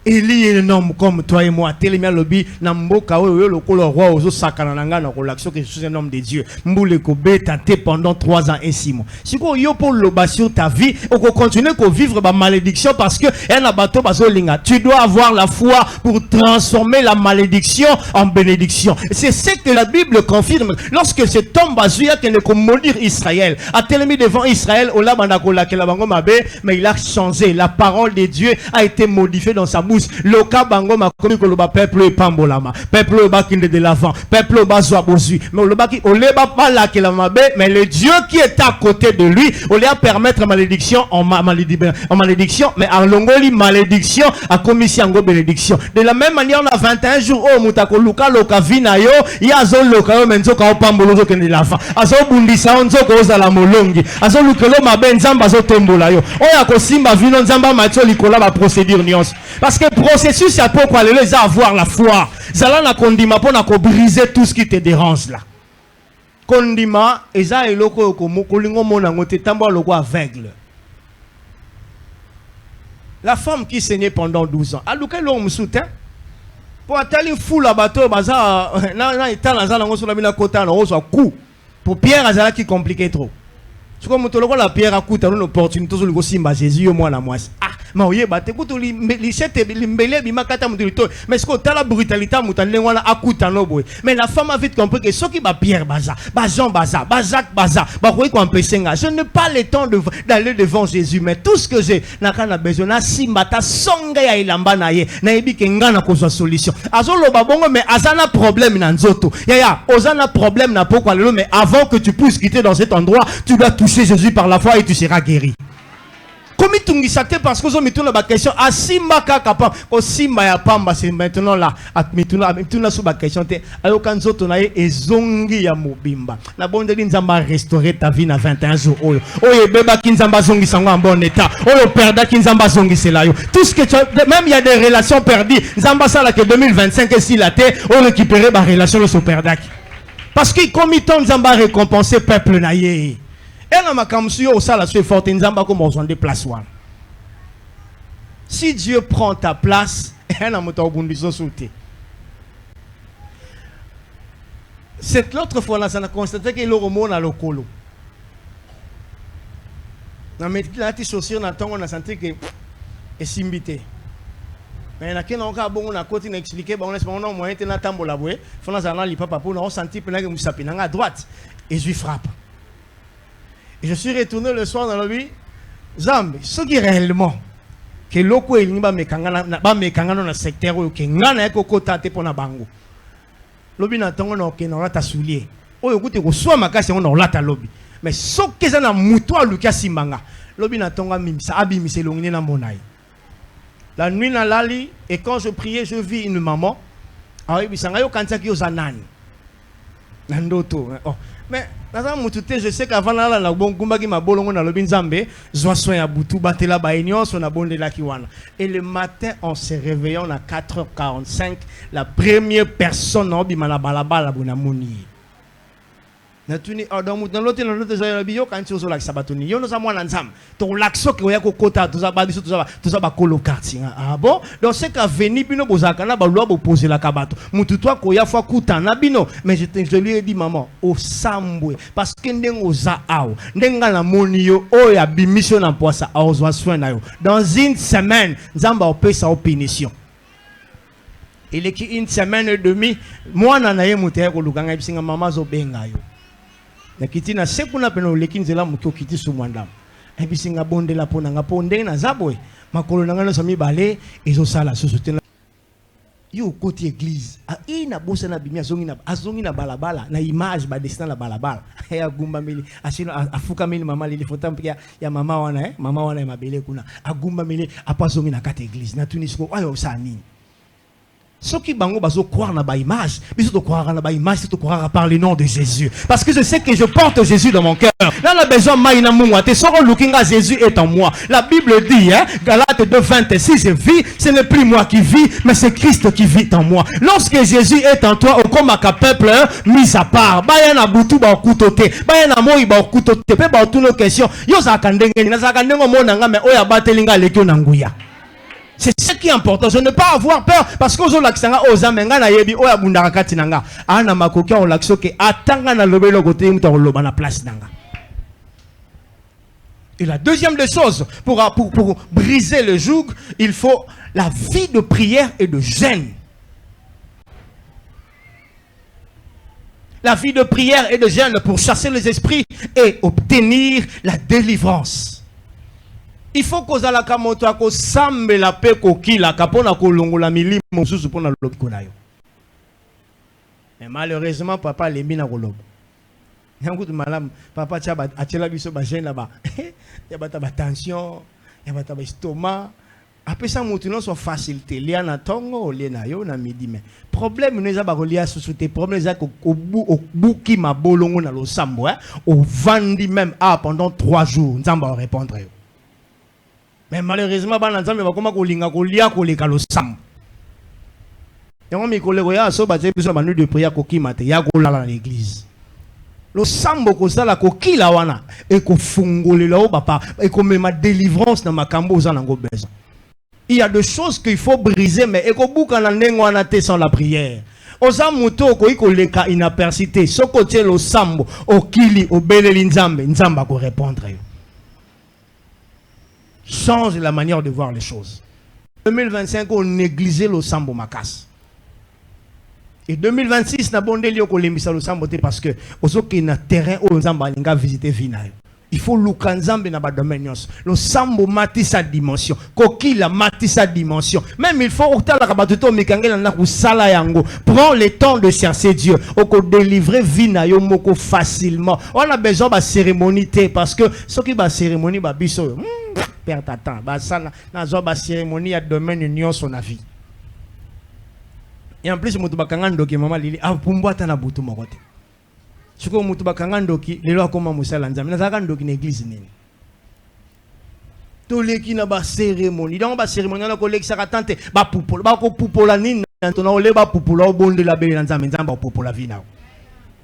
Élie est un homme comme toi et moi. Télémia lobby namboka oyo lokolo roi ozo sakana nanga na relation que je suis un homme de Dieu. Mboule ko betate pendant 3 ans et 6 mois. Si ko yo pour loba sur ta vie, on continue ko vivre ba malédiction parce que un abato bazo linga. Tu dois avoir la foi pour transformer la malédiction en bénédiction. C'est ce que la Bible confirme. Lorsque cet homme bazuya qui ne ko maudire Israël, a télémi devant Israël, ola bandakola ke la bango mabe, mais il a changé. La parole de Dieu a été modifiée dans sa bouche. Loka bango makomi ko loba peuple e pambolama peuple ba kinde de l'avant peuple ba zwa bozu mais loba ki oleba pas la ke la mabe mais le Dieu qui est à côté de lui on lui a permettre malédiction en malédiction mais en longoli malédiction a commission ngo bénédiction de la même manière on a 21 jours au mutako luka loka vina yo ya zo loka yo menzo ka pambolo zo kinde de l'avant azo bundisa onzo ko za la molongi azo lukelo mabe nzamba zo tombola yo oya ko simba vino nzamba macho likola ba procédure nyonso parce que processus c'est pourquoi les avoir la foi. Zala na kondima pour na ko briser tout ce qui te dérange là. Kondima eza eloko ko mokolingo mona ngote tambo loko aveugle. La femme qui saignait pendant 12 ans. Aluka lo msoutien. Pour atali fou la bateau baza na etala zala ngo sola bina kota na ozo coup. Pour Pierre azala qui compliqué trop. C'est comme toloko la Pierre a coûté une opportunité zo simba Jésus moi na moi. Mais oui, bah t'écoutes mais ce que t'as la brutalité mais la femme a vite compris que ce qui va Pierre Baza, Jean Baza, Jacques Baza, je n'ai pas le temps d'aller devant Jésus, mais tout ce que j'ai, n'a besoin, si mata songa ya ilamba na ye, na ebi kenga na kozwa solution. Azolo babongo mais azana problème na nzoto. Ya, ozana problème na pourquoi le mais avant que tu puisses quitter dans cet endroit, tu dois toucher Jésus par la foi et tu seras guéri. Comme tu sais parce que vous avez la question à Simba Kaka au Simba ya Pamba c'est maintenant là mituna sous la question alors quand zoto na ezongi ya mobimba na bonde nzamba restaurer ta vie na 21 jours oyo beba kinzamba zongi sango en bon état oyo perda kinzamba zongi c'est là yo tout ce que tu même il y a des relations perdues nzamba ça là que 2025 si la terre on récupérer ba relation sur perdak parce que comme il tombe nzamba récompenser peuple na ye. Si Dieu prend ta place, cette l'autre fois là, ça a constaté que le roman a le colo. Dans mes chaussures, on a senti que est simbité. Mais il y a qui n'ont pas bon on a continué expliquer bon on a moyen de n'attendre la bouée. Faut nous aller papa pour nous sentir que nous sapons à droite et je frappe. Et je suis retourné le soir dans la vie. Zambi, ce qui est réellement que l'oko est pas mekanga dans le secteur où que ngana eko kota te pona bango. Lobi na tongo na ke na rata soulier. Oyo kuti ko soit makasi on na lata lobi. Mais ce que ça na muto aluka simbanga. Lobi na tonga mimisa abi mise longine na monai. La nuit na lali et quand je priais je vis une maman. Ah oui bisanga yo kanza ki ozanani. Nandoto. Oh. Mais je sais qu'avant la bomba qui m'a bolongo na lobi nzambe, zwa soin ya butu batela ba union so na bonde la kiwana. Et le matin en se réveillant à 4h45, la première personne na bi mana balabala bona moni. Na tuni dans l'autre za bio quand tu so la sabatoni. Yo no sa mwana nzambe. To lakso ke ya ko kota to za ba biso to za ba kolo quartier. Ah bon? Donc c'est qu'a venu bino bozaka na ba loi bo poser la kabato. Mutu toi ko ya fois kuta na bino, mais je lui ai dit maman, au sambwe parce que ndengo za ao. Ndenga na moni yo o ya bimission na poisa a ozwa soin na yo. Dans une semaine, nzamba o pesa o punition. Il est une semaine et demie, moi na na ye muté ko lukanga bisinga mama zo benga yo. Ya kiti na sekuna peno lekinzela muto kiti sumwanda ebisinga bonde la pona nga ponde na zabwe makolo nanga no sami bale ezo sala sosotena yo côté église a ina bosa na bimia azongi na balabala na image ba destin la balabala ya gumba mili asino afuka mili mama lili fotam ya mama wana mama wana ya mabele kuna agumba mili apazongi na kata église na tunisiko ayo sa nini. Ceux qui bango bazo croire na ba image, biso to croire na ba image, to croire par le nom de Jésus. Parce que je sais que je porte Jésus dans mon cœur. Là la besoin maïna mungwa te soro looking à Jésus est en moi. La Bible dit Galates 2:26 je vis, ce n'est plus moi qui vis, mais c'est Christ qui vit en moi. Lorsque Jésus est en toi, au comme un peuple mis à part. Ba na butu ba okutote, ba na moi ba okutote, pe ba toutes nos questions. Yo za kandenge na za kandengo mona nga me oya batelinga lekyo na nguya. C'est ce qui est important. Je ne pas avoir peur parce que aux laksanga aux amenga na yebi oya bundaka kati nanga. Ana makokia on lakso ke atanga na lobelo côté muta loba na place nanga. Et la deuxième des choses pour briser le joug, il faut la vie de prière et de jeûne. La vie de prière et de jeûne pour chasser les esprits et obtenir la délivrance. Il faut que vous ayez moto ko sambe la paix ko kila kapona ko longola milimo susu pona lobiko na yo. Mais malheureusement papa lembi na ko lobo. Nyangu malam papa tchaba atela biso ba jeune là-bas. Ya bata ba tension, ya bata ba estomac. Après ça moto non so facilité lia na tongo lia na yo na midi mais problème nous za ba kolia sous-souté problème za ko buki mabolongo na lo sambo au vandi même pendant 3 jours nzamba va répondre yo. Mais malheureusement, il y a des gens qui ont sam. Il y a des gens qui ont de prière dans l'église. Le sambo ko sala ko kila wana et ko fungolela o papa et ko mema délivrance na makambo za nango besoin. Il y a des choses qu'il faut briser mais et ko buka na ndengo wana te sans la prière. Oza muto ko iko leka inapercité soko tie lo sambo o kili o beleli nzambe nzamba ko répondre yo. Change la manière de voir les choses. 2025, on négligeait le sambo makas. Et 2026, na bonde li ko lemisa le sambo te parce que osoki na terrain où nzamba linga visiter vinayo. Il faut lukanzambe na ba domaine. Le sambo mati sa dimension. Kokila mati sa dimension. Même il faut otala ka batuto mikangela na ku sala yango. Prends le temps de chercher Dieu. Oko délivrer vinayo moko facilement. On a besoin de cérémonie parce que ce qui ba cérémonie ba biso père tata ba sana na zo ba cérémonie à domaine union son avis. Et en plus mutu bakanga ndoki mama lili apumbwata na butu mokote. Siko mutu bakanga ndoki lelo akoma musala nzambe na zaka ndoki na église nini. Toleki na ba cérémonie donc ba cérémonie na ko lekisa tante ba pupola ba ko pupola nini tona ole ba pupola obonde la bele nzambe nzamba pupola vina.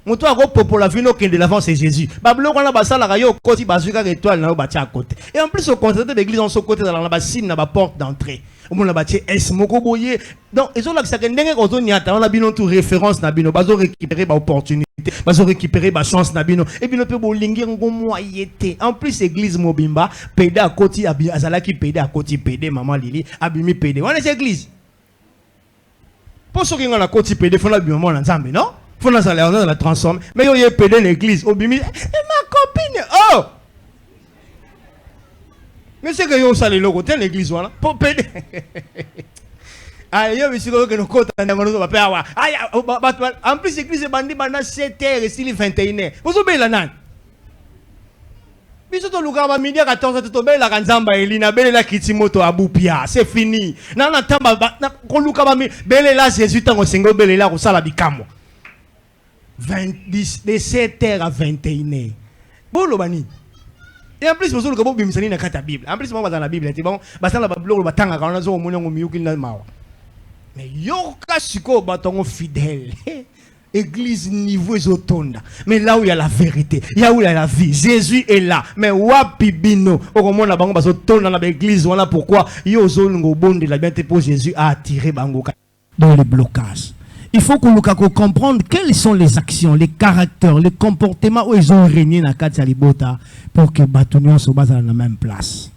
Mutu ako popola vino kende l'avant c'est Jésus. Bablo kana basala kayo koti bazuka étoile na ba tia à côté. Et en plus au contraire de l'église on se côté dans la ba signe na ba porte d'entrée. Au monde la ba tia es moko boye. Donc ils ont là que ça ndenge ko zo nyata on a bino tout référence na bino bazo récupérer ba opportunité, bazo récupérer ba chance na bino et bino pe bo lingi ngo moyete. En plus église mobimba pédé à côté azala ki pédé à côté pédé maman Lili abimi pédé. On est église. Pour ceux qui ont la côté pédé font la maman na nzambe non? Faut dans la transformer. Mais il y a pédé l'église. Au bimi, ma copine. Oh! Mais c'est que yo sale le côté l'église voilà. Pour pédé. Ah, yo monsieur que nous côté na ngono ba pa. En plus l'église bandi bana 7h et 21h. Vous obéissez la nan. Biso to luka ba midi 14h to be la kanzamba elina bele la kitimoto abupia. C'est fini. Na na tamba ko luka ba bele la Jésus tango sengo bele la ko sala bikamo. de 7h à 21h. Bon, l'obani. Et en plus, vous avez la Bible. En plus, vous avez la Bible. C'est bon, parce que la Bible, vous avez la Bible. Mais yoka siko batongo fidèle. Église niveau isotonda. Mais là où il y a la vérité, là où il y a la vie, Jésus est là. Mais wapi bino, au moment la bango baso tonda dans l'église, voilà pourquoi yo zongo bonde la bien pour Jésus a attiré bango dans les blocages. Il faut que nous comprendre quelles sont les actions, les caractères, les comportements où ils ont régné dans Katia Libota pour que Batunion se base dans la même place.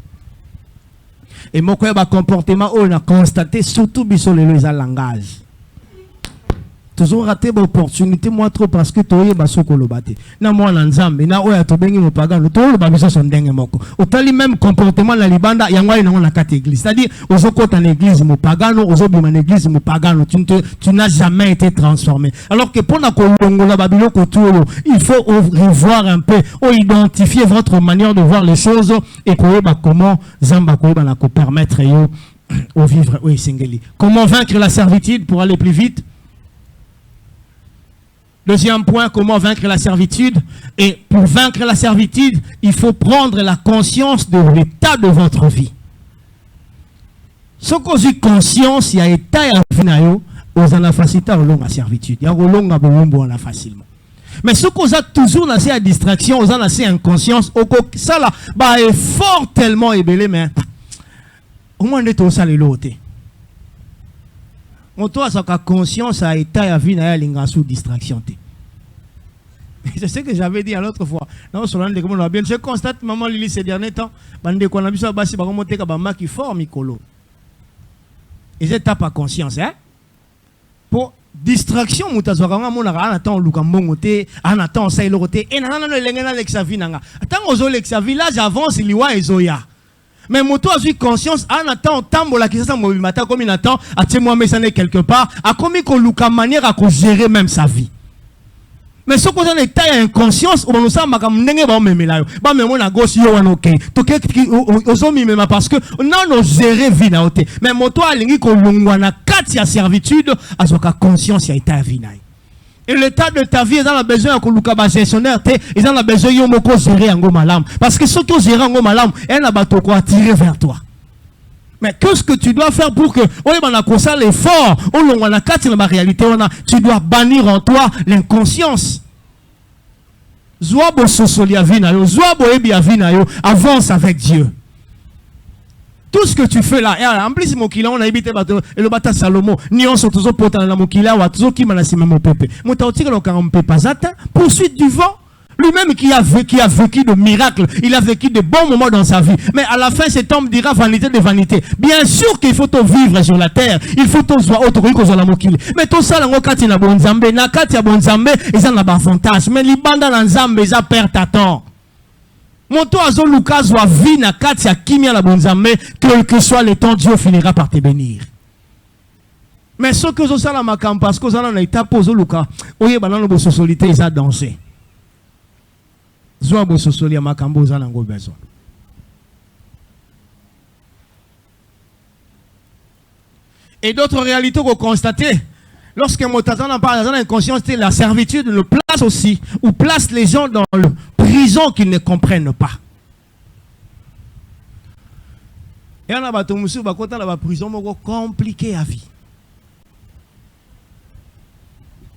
Et mon comportement où on a constaté surtout sur les langage. Toujours raté l'opportunité moi trop parce que tu es basso kolobate. Na moi nanzambe na oya to bengi mopagano to lo babiso son ndenge moko. Otali même comportement la libanda yangwa ina na kati église. C'est-à-dire ozokota en église mopagano, ozobima en église mopagano, tu n'as jamais été transformé. Alors que pour na kolongola babilo kotolo, il faut revoir un peu ou identifier votre manière de voir les choses et comment zamba koyeba na ko permettre yo au vivre oui singeli. Comment vaincre la servitude pour aller plus vite? Deuxième point, comment vaincre la servitude? Et pour vaincre la servitude, il faut prendre la conscience de l'état de votre vie. Ce qu'on dit conscience, il y a état et finalement, aux en facilité à la servitude. Il y a la facilement. Mais ce qu'on a toujours assez à distraction, aux en assez inconscience, ça là, bah est fort tellement ébélé, mais au moins on est au salé l'autre. On doit avoir conscience à l'état et à vie à sous distraction. C'est ce que j'avais dit à l'autre fois. Non, je constate, maman Lili, ces derniers temps, qui forme Mikolo. Et je tape à conscience. Hein? Pour distraction, on attend Lukambote, on attend Sailorote, et on attend Lexavina. Attends, aux Lexavilla, j'avance, il y a Ezoya. Mais moto a eu conscience, en attendant, tambola qui s'est mobile matin, comme il attend, à témoin mais quelque part, à comme il a manière à gérer même sa vie. Mais ce qu'on a est inconscience, on nous a n'engé ba même là. Ba même on a gauche yo wan ok. To ke ozomi même parce que non gérer vie na oté. Mais moto a lingi ko lungwana kati ya servitude, azoka conscience ya état vie na. Et l'état de ta vie, ils ont besoin de gestionnaire, ils ont besoin de gérer un malam. Parce que ceux qui ont géré un malam, ils ont attirer vers toi. Mais qu'est-ce que tu dois faire pour que, l'effort, tu dois bannir en toi l'inconscience. Avance avec Dieu. Tout ce que tu fais là, en plus, mon client, on a habité le bata Salomo, ni on se toujours portant la mokila, ou à toujours qui m'a laissé mon pépé. Mon tautique, le caron pépazata, poursuite du vent. Lui-même qui a vécu de miracles, il a vécu de bons moments dans sa vie. Mais à la fin, cet homme dira vanité de vanité. Bien sûr qu'il faut vivre sur la terre. Il faut tout voir autre chose que la mokile. Mais tout ça, là, quand il y a bon zambé, na quand il y a bon zambé, ils ont un avantage. Mais les bandes dans zambé, ils ont perdu à temps. Moto azo Lucas wa vie na kati ya kimia la bonzambe, quel que soit le temps, Dieu finira par te bénir. Mais ce que ça la makam parce que ça na étape ozo Lucas, oye banano bo socialité ils a dansé. Zo bo socialité makambo za nango besoin. Et d'autres réalités qu'on constatait. Lorsque Motazan en parle dans l'inconscience, la servitude le place aussi, ou place les gens dans la prison qu'ils ne comprennent pas. Et on a la prison compliquée à vie.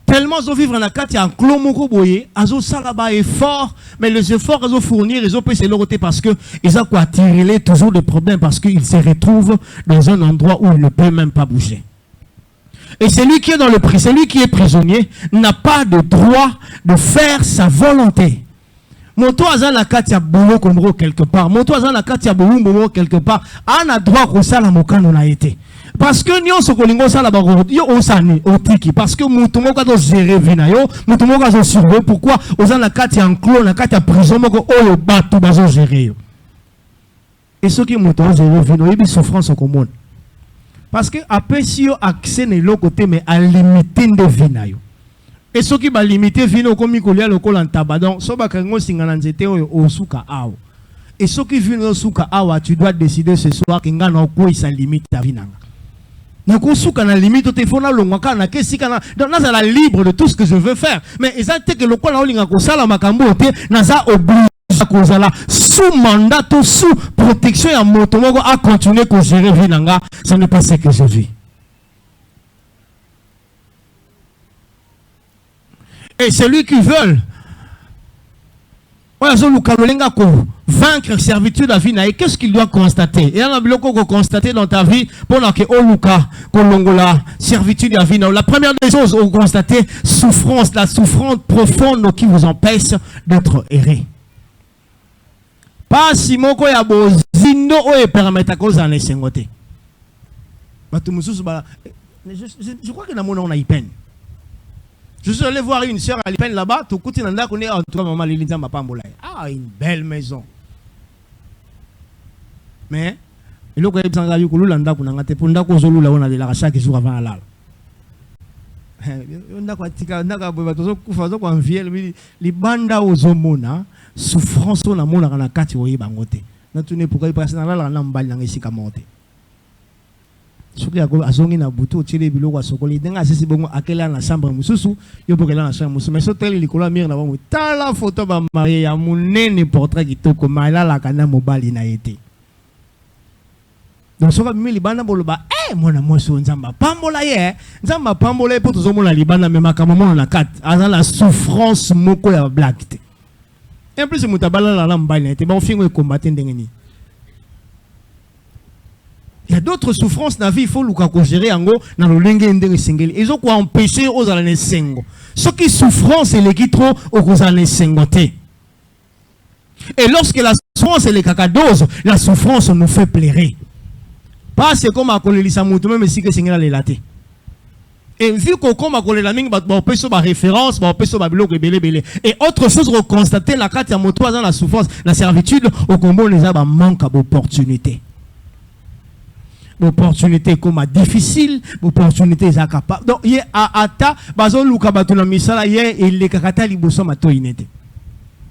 Tellement ils vivent dans la carte, il y a un clos moko boye, azo salaba effort, mais les efforts ils ont fournir, ils ont pu se l'ôter parce que ils ont quoi attirer toujours des problèmes parce qu'ils se retrouvent dans un endroit où ils ne peuvent même pas bouger. Et celui qui est dans le prison, celui qui est prisonnier, n'a pas de droit de faire sa volonté. Moto azan la katia boulot comme quelque part. Moto azan la katia boulot quelque part. On a droit que ça la mokano na été. Parce que nous sommes kolingo ça la bago yo osani otiki parce que mutumo ka do gérer vina yo, mutumo ka zo surveiller pourquoi ozan la katia enclos na katia prison moko oyo batu bazo gérer yo. Et ceux qui mutumo gérer vina yo bi souffrance commune. Parce que après si on accès ne l'autre côté mais à limiter de vie. Et ceux qui va limiter vie comme Mikolia le col en tabadon, so ba kango singana nzete o suka awa. Et ceux qui viennent au suka awa, tu dois décider ce soir que ngana ko sa limite ta vie nanga. nakosuka na limite te fona longwaka na kesika na donc naza la libre de tout ce que je veux faire mais exacte que le quoi olinga ko sala makambo te naza obligé kozala sous mandat ou sous protection ya moto moko à continuer ko gérer vie nanga ça n'est pas ce que je vis. Et celui qui veut vaincre servitude à vie, qu'est-ce qu'il doit constater? Et il y a un bloc qu'on constater dans ta vie pendant que Oluka, Kolongola, servitude à vie. La première des choses, on constate souffrance, la souffrance profonde qui vous empêche d'être erré. Pas si mon ko ya bozino o permettre à cause en esengote. Je crois que dans mon on a peine. Je suis allé voir une sœur à l'Ipen là-bas, tout côté nanda connaît en tout cas maman Lilinza Mapambola. Ah, une belle maison. Mais il y a des gens qui ont landa pour n'angate pour ndako zolu la on a de la chaque jour avant la. Ndako atika ndaka boba tozo kufa zo kwa mviel li banda ozomona souffrance na mona na kati oyi bangote. Na tune pourquoi il passe na la na mbali na ngisika monte. Soki ya azongi na butu otile biloko asokoli denga sisi bongo akela na chambre mususu yo bokela na chambre mususu mais so tele likolo mire na bongo tala photo ba marié ya munene portrait kitoko mala la kana mobali na été donc soka mimi libana boloba mona moso nzamba pambola ye nzamba pambola po tozomona libana mais makamamo na kat aza la souffrance moko ya black te en plus mutabala la mbali na été ba fingo e combattre ndengeni. Il y a d'autres souffrances dans la vie, il faut le gérer en gros dans le lingue indé singeli. Ils ont quoi empêcher aux années singo. Ce qui souffrance c'est les qui trop aux années singoté. Et lorsque la souffrance est les cacadoses, la souffrance nous fait pleurer. Pas c'est comme à coller les samoutou même si que singela les laté. Et vu qu'on comme à coller la mingue, on peut sur ma référence, on peut sur ma bloc belé. Et autre chose reconstater la carte à moto dans la souffrance, la servitude au combo les a manque d'opportunité. Opportunité comme difficile, opportunité est capable. Donc, il y a ata, bazo luka batuna misala ye et les kakata liboso mato inete.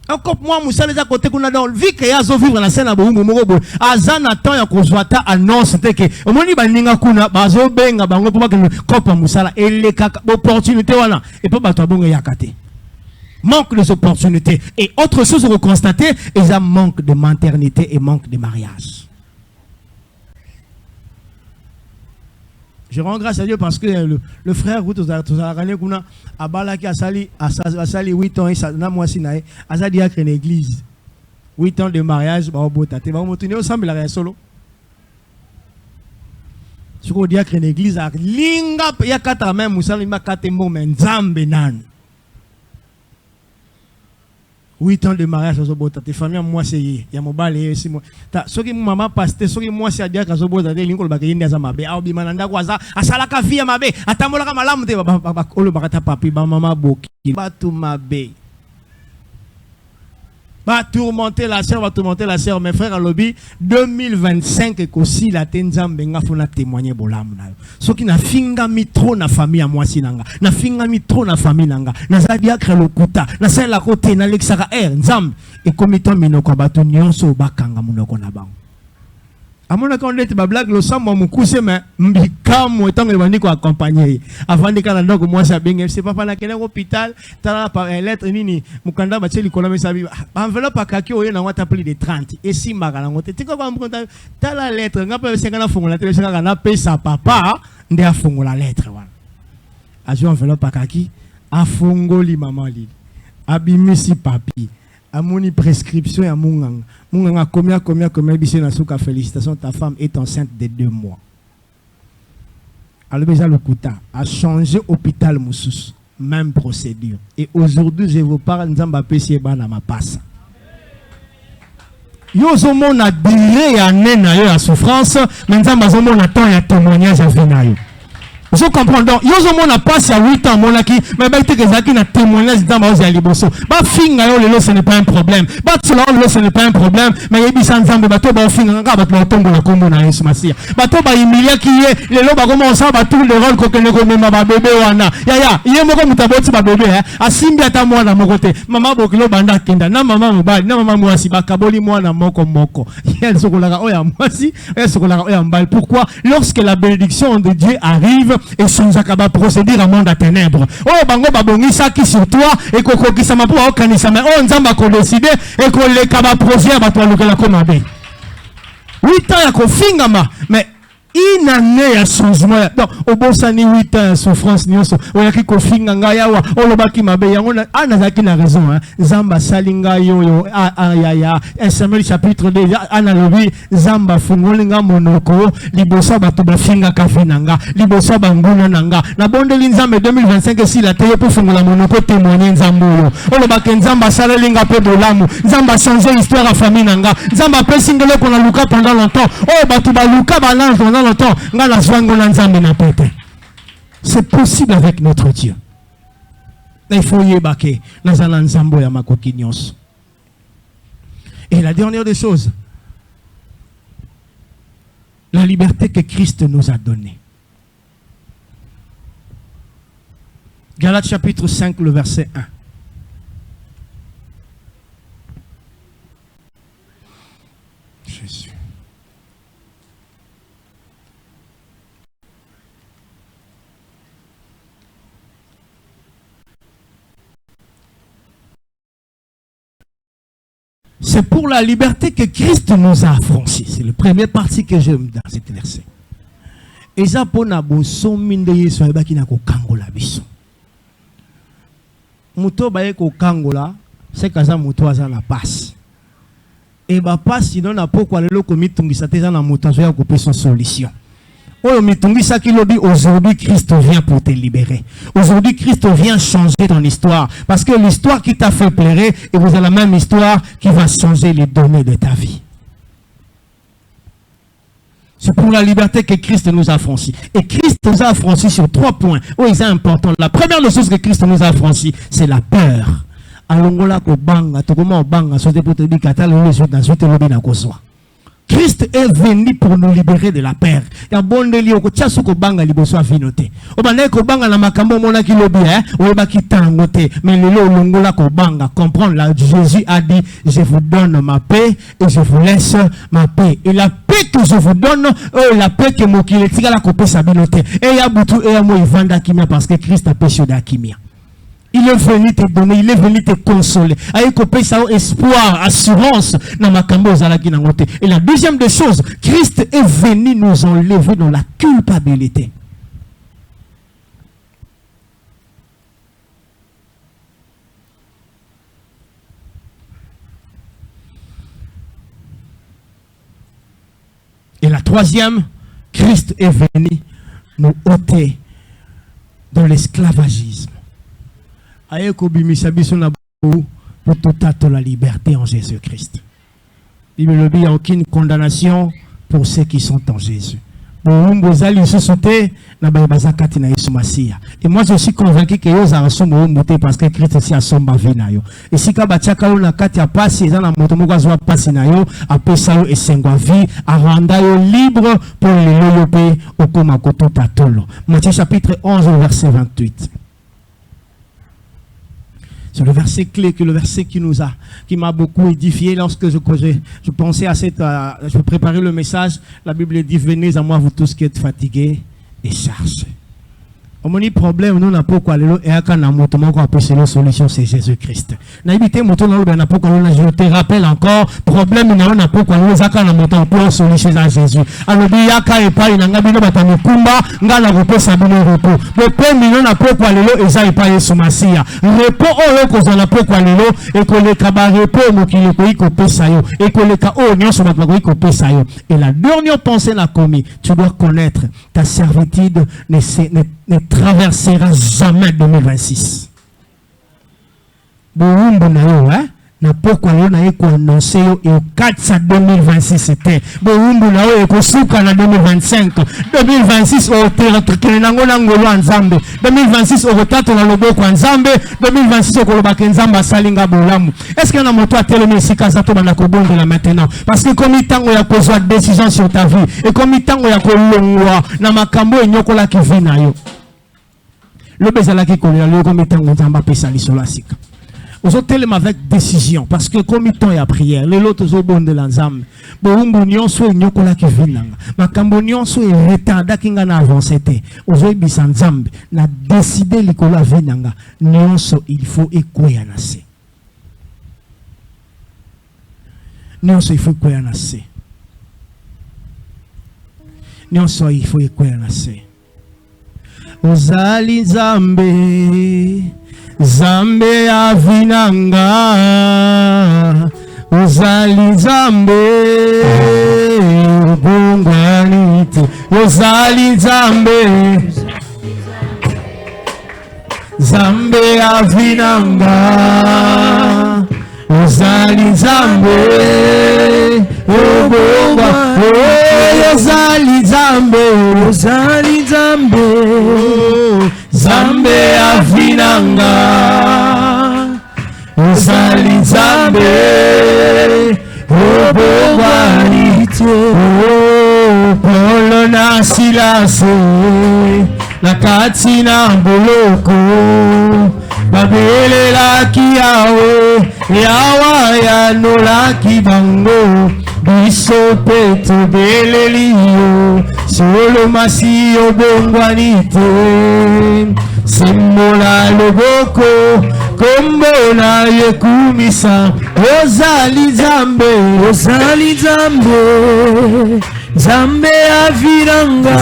Encore moi, moussa les à côté qu'on a dans vie que yazo vivre la scène à boum morobo. Azan attend ya kozwata annonce te que au moni baninga kuna bazo benga bango pour que kopa musala et les kaka opportunité wana et pas bato bonga yakate. Manque des opportunités et autre chose à constater, ils ont manque de maternité et manque de mariage. Je rends grâce à Dieu parce que le frère Ruth a balaki a sali 8 ans et ça n'a moi sinae a ça diacre une église 8 ans de mariage ba obotate ba motourner ensemble la solo. Ce qu'on diacre une église a linga ya kata même musala ma kate mo nzambe nan 8 ans de mariage à Zobotate. Famille, moi, c'est y a mon balai, c'est moi. Ce qui maman paste, ce qui moi, c'est à dire qu'à Zobotate, l'incol bagayine des amabe. Ah, bimananda kwaza, à salaka fille amabe, à tamola malam de le barata papi, maman boki. Batou mabe. Va tourmenter la sœur, mes frères à lobby 2025 et qu'aussi la tenzam benga fona témoigner bolam na. Ce qui n'a finga mi trop na famille à moi sinanga, na finga mi trop na famille nanga, na zadia krelokuta, na sel la côté na lexara nzam et comité minoko batu nyonso bakanga munoko na bango. À mon account de ma blague, le sang m'a couché, mais m'bikam, étant que le ko accompagné. Avant de Canada, moi, ça bien, c'est pas pendant quel hôpital, t'as la lettre, nini, Mukanda, Mathieu, l'économie, ça vit. Enveloppe à Kaki, on a appelé des 30. Et si, Magalangote, tu vois, t'as la lettre, on a pas 50 fonds, la télévision, on a payé sa papa, on a fonds la lettre, voilà. A joué enveloppe à Kaki, a fongoli, maman, li. Abimisi, papi. À mon prescription à mon combien bise na souka félicitations ta femme est enceinte de 2 mois. Alors déjà le Kouta a changé hôpital Moussous, même procédure. Et aujourd'hui je vous parle nzamba pesi bana ma passe. Yo zomo na dire ya nena yo la souffrance, mais nzamba zomo na temps ya témoignage à venayo. Vous comprenez? Donc, il y a passé à 8 ans, mon aki, mais il y a un témoignage dans ma liboso. Bah, finga yo lelo, ce n'est pas un problème. Bah, cela lelo, ce n'est pas un problème. Mais il y a des ensemble, bah, bah, finga, bah, bah, tombe la combo na Yesu Masia. Bah, bah, Emilia qui est, lelo, bah, comment ça, bah, tout le rôle qu'on connaît comme ma bébé wana. Il y a mon mutaboti, ma bébé, hein. A simbi ata moi na mon côté. Maman, bokilo, banda, kenda. Na maman, mobile. Na maman, moi, si, bah, kaboli, moi, na moko, moko. Il y a ce qu'on a, oya, moi, si. Il y a ce qu'on a, oya, mbal. Pourquoi? Lorsque la bénédiction de Dieu arrive, et son akaba procéder à monde à ténèbres. Oh, bango babongisa qui sur toi, et koko qui sama pour organiser, mais on nzamba ko décider, et qu'on les kaba projet à battre le la comme abe. 8 ans, ya ko fingama, mais une année à changement. Donc, au bon sani 8 ans, souffrance, nyoso. On a qui kofinga ngayawa, on le baki mabe, on a nazaki na raison, hein. Zamba salinga yo, ya, 1 Samuel chapitre 2, analobi, Zamba fungolinga monoko, libosa batoba finga kafinanga, libosa banguna nanga. Na bonde linzambe 2025, si la télé pour fungola monoko témoigner nzambo. On le baki nzamba salinga pe bolamu, nzamba changer l'histoire à famille nanga, nzamba pe singele qu'on a luka pendant longtemps. Oh, batuba luka balance pendant longtemps. C'est possible avec notre Dieu. Il faut y ébaquer. Et la dernière des choses, la liberté que Christ nous a donnée. Galates chapitre 5, le verset 1. Jésus. C'est pour la liberté que Christ nous a affranchis. C'est le premier parti que j'aime dans cet verset. Et ça pour naboso minde yesu abaki na ko kangola biso. Muto baye ko kangola, c'est kaza muto aza na passe. Et ba passe sinon na poko lelo ko mitungisa teza na muto azo ya ko pe son solution. Aujourd'hui, Christ vient pour te libérer. Aujourd'hui, Christ vient changer ton histoire. Parce que l'histoire qui t'a fait pleurer, et vous avez la même histoire qui va changer les données de ta vie. C'est pour la liberté que Christ nous a affranchis. Et Christ nous a affranchis sur 3 points. Oh, c'est important. La première des choses que Christ nous a affranchis, c'est la peur. Christ est venu pour nous libérer de la peur. Il y a bon délire au tchasso ko banga liboso afinote. O bana ko banga na makambo mona ki lobi o ba ki tangote mais le longola ko banga comprendre là Jésus a dit je vous donne ma paix et je vous laisse ma paix. Et la paix que je vous donne la paix que mo ki letika la ko pesa binote. Et ya butu et ya mo ivanda kimia parce que Christ a péché d'akimia. Il est venu te donner, il est venu te consoler. Avec espoir, assurance. Et la deuxième des choses, Christ est venu nous enlever dans la culpabilité. Et la troisième, Christ est venu nous ôter dans l'esclavagisme. Pour tout la liberté en Jésus-Christ. Il me dit, il n'y a aucune condamnation pour ceux qui sont en Jésus. Et moi, je suis convaincu que vous avez un parce que Christ aussi a son vie. Et si vous avez un passe, vous avez un passe, et c'est une vie à rendre libre pour les loyautés au Komakoto Tatolo. Matthieu chapitre 11, verset 28. C'est le verset clé, que le verset qui m'a beaucoup édifié lorsque je pensais à je préparais le message. La Bible dit, venez à moi vous tous qui êtes fatigués et chargés. Mon problème, nous n'avons pas quoi aller et à quand la solution, c'est Jésus-Christ. Je te rappelle encore, problème, nous n'avons pas quoi aller à quand la solution à Jésus. Alors, il y a qu'à épargner, n'a pas de combat, n'a pas de repos. Le premier, nous n'avons pas quoi aller et ça épargne sous Massia. Repos, oh, qu'on n'a pas quoi aller et qu'on les cabarets repos, nous qui les pays qu'on peut saillot et qu'on les cas, oh, nous sommes pas qu'on peut saillot. Et la dernière pensée n'a commis, tu dois connaître ta servitude ne traversera jamais 2026. na pourquoi on a annoncé et au 4 2026 c'était boumbu na oyo kosuka na 2025 2026 au terre nango nangolo nzambe 2026 au tato na loboko nzambe 2026 au kolobaka nzamba salinga bolamu. Est-ce qu'il y a un moto à télé sika zato bana kobondela maintenant parce que comme tango ya kozwa décision sur ta vie et comme tango ya kolongwa na makambo enyokola ki vi na yo le bezala ki kolela le comme tango nzamba pesa lisola sika ozo telema avec décision parce que comme temps ya prière les autres zo bondela nzambe boumbu nyonso enyokola ki vi nanga makambo nyonso e retarda kinga na avancer te ozo ebisa nzambe na décider likola vi nanga nyonso il faut ekweya na se. Nyonso il faut ekweya na se. Nyonso il faut ekweya na se. Ozali nzambe Zambe avinanga Ozali nzambe Bongwanite Ozali nzambe Zambe avinanga Ozali nzambe Obongwa Ozali nzambe Ozali nzambe Zambe avinanga Ozali nzambe Obongwanite Polo na silase na kati na boloko babelelaki yawe yawa yanolaki bango biso pe tobeleli yo solo masi obongwani te simbola loboko kombo na yekumisa ozali nzambe ozali nzambe Zambe avinanga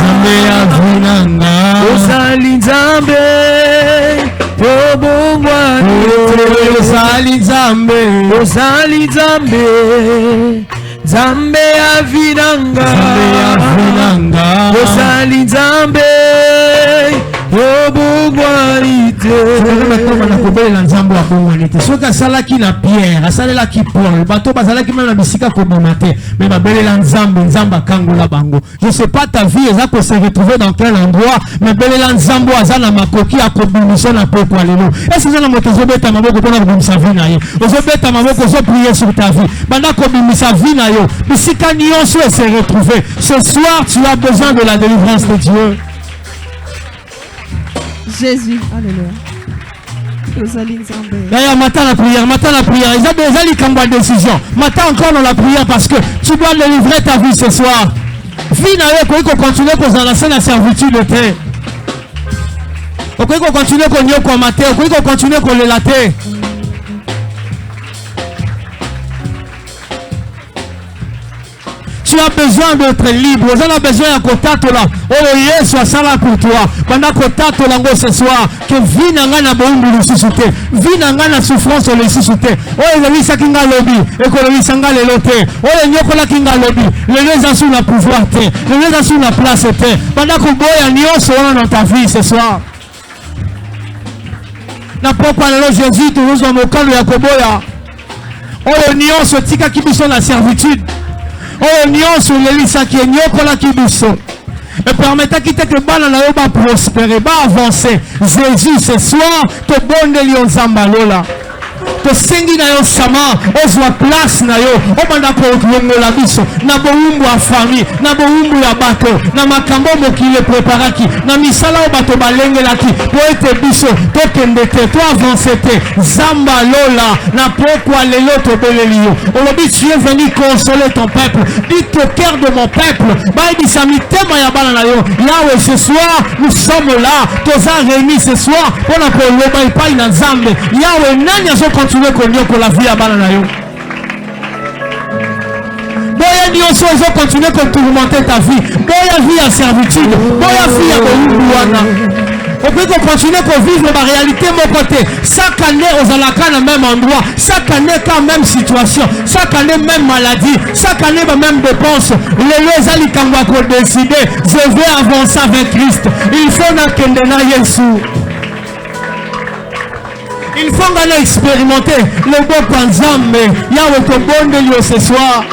Ozali nzambe Obongwanite Ozali nzambe Zambe avinanga Ozali nzambe Obongwanite na kobela nzambe wa bongwanite soki asalaki na Pierre asalelaki Paul bato bazalaki même na bisika koboma te mais babelela nzambe akangola bango. Je sais pas ta vie eza ko se retrouver dans quel endroit mais belela nzambe aza na makoki ya kobimisa na pokwa lelo. Est-ce que na moto zobeta maboko pona kobimisa vie na yo ozobeta maboko zo prier sur ta vie banda kobimisa vie na yo bisika nyonso se retrouver. Ce soir tu as besoin de la délivrance de Dieu. Jésus, alléluia. D'ailleurs, matin la prière. Ils ont les combats de décision. Matin encore dans la prière parce que tu dois délivrer ta vie ce soir. Vie n'a rien qu'on continue qu'on enlacer la servitude de terre. On continue qu'on y a matin. On continue qu'on les latte. Tu as besoin d'être libre. Vous avez besoin d'un contact là. Oh Yesu soit là pour toi. Pendant contact là ce soir, que vie n'a na bombe le susciter. Vie n'a na souffrance le susciter. Oh les ça kinga lobby. Et que les sanga le loter. Oh les nyoko la kinga lobby. Les gens sont la pouvoir te. Les gens sont la place te. Pendant que boya nyonso dans ta vie ce soir. Na papa le Jésus tu nous en mokalo ya koboya. Oh nyonso tika kibiso la servitude. Oh nyonso lelisa ki nyokola ki biso et permettre quitter que bana na yo ba prospérer ba avancer. Jésus ce soir te bonne lion zambalola to sengi na yo sama ozwa place na yo obanda ko longola biso na boumbu ya famille na boumbu ya bato na makambo mokile preparaki na misala o bato balengelaki po ete biso to kende te to avancer te zamba lola na pourquoi lelo to beleli yo olobi tu es venu consoler ton peuple dis au cœur de mon peuple ba bisami tema ya bana na yo Yahweh ce soir nous sommes là toza réunis ce soir pour la ko loba ipai na nzambe Yahweh nani azo continuer qu'on la vie à Balanayo. Boya nyonso ozo continuer qu'on tourmenter ta vie. Boya vie à servitude. Boya vie à Boyuana. On peut continuer qu'on vive la réalité mon côté. Chaque année aux alaka dans le même endroit. Chaque année quand même situation. Chaque année même maladie. Chaque année même dépense. Les ali kangwa ko décider. Je vais avancer avec Christ. Il faut na kendena Yesu. Il faut qu'on expérimenter le bon Kwanzambe. Il y a un bon ce soir.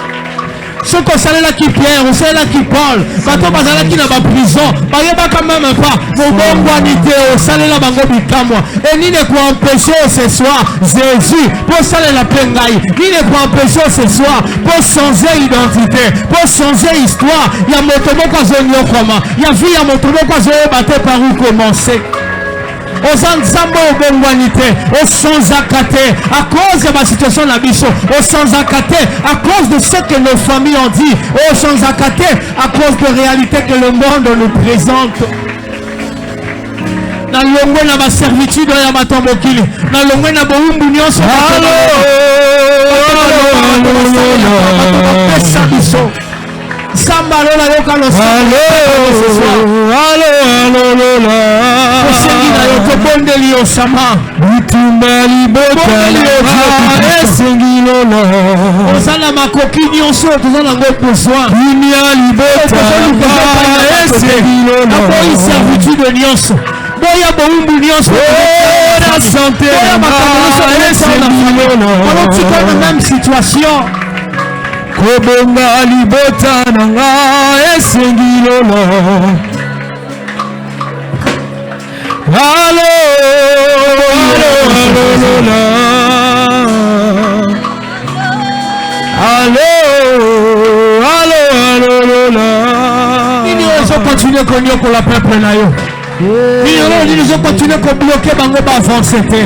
Ce qu'on s'allait là qui pierre, on s'allait là qui parle. Bateau bazala qui n'a pas prison. Bayeba quand même pas. Mon bon guanité, on s'allait là bango bikamwa. Et ni ne quoi empêcher ce soir Jésus pour s'aller la pengaï. Ni ne quoi empêcher ce soir pour changer identité, pour changer histoire. Il y a motomo kwa zonyo comment. Il y a vie, il y a motomo kwa zonyo bateau par où commencer. Aux ensembles au bonguanité, aux sans-acatés, à cause de ma situation la bicho, aux sans-acatés, à cause de ce que nos familles ont dit, aux sans-acatés, à cause de réalités que le monde nous présente. Dans l'ongwe na ma servitude ya matombokili, dans l'ongwe na boumbu nyonso. Samba lola yoka lo samba. Osengina yoko bondeli osama. Butumbali botala. Esengino lo. Osala makoki nyonso tozana ngo besoin. Bunyali botala. Esengino lo. Aboyi servitude nyonso. Boya boumbu nyonso. La santé. Boya makabonso esengino lo. On est dans la même situation. Kobonga libota nanga esengilolo. Allo, allo, allo, allo, allo, allo. Nini ozo continuer konyo ko la peuple na yo. Nini ozo continuer ko bloquer bango ba avancer te.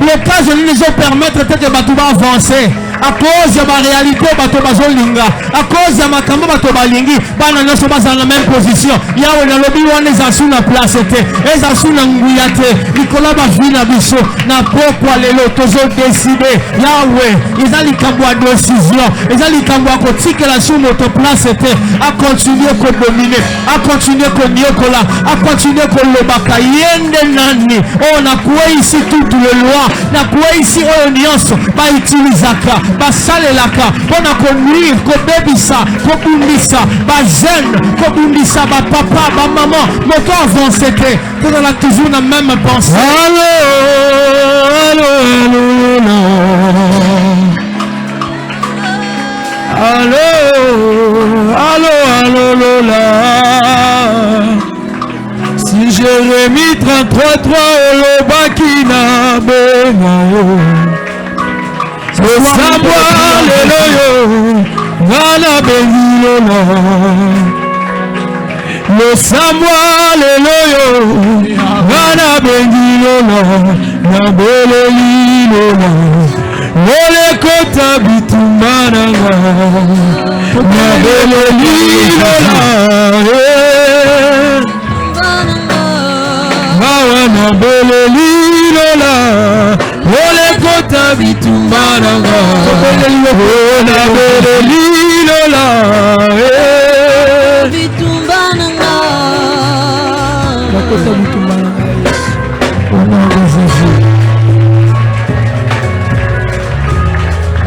Blocage nini ozo permettre te que batu ba avancer. À cause de ma réalité, bato bazolinga. À cause de ma kamba bato balingi, bana nyonso baza na même position. Yawe na lobi wana ezasu na place te, ezasu na nguya te. Nikola ba vina biso na pokwa lelo tozo décider. Yawe, ezali kambo a décision, ezali kambo a kotikela sur notre place te, à continuer ko dominer, à continuer ko nyokola, à continuer ko lobaka yende nani. Oh na kwa ici toutes les lois, na kwa ici oh nyonso ba utilizaka. Basalelaka pona konnuire kobebisa kobundisa bajeune kobundisa bapapa bamaman moto avancé te tozala toujours na même pensée. Allo allo allo allo allo allo. Si Jérémie 33 olobakina benao le Samuel Eloyo, Nana Benilolo. Le Samuel Eloyo, Nana Benilolo, Nabelelilolo. Ole kota bitumananga, Nabelelilolo. Nabelelilolo. Ole kota bitumbananga, ole lilola, bitumbananga, kota bitumbananga. Au nom de Jésus.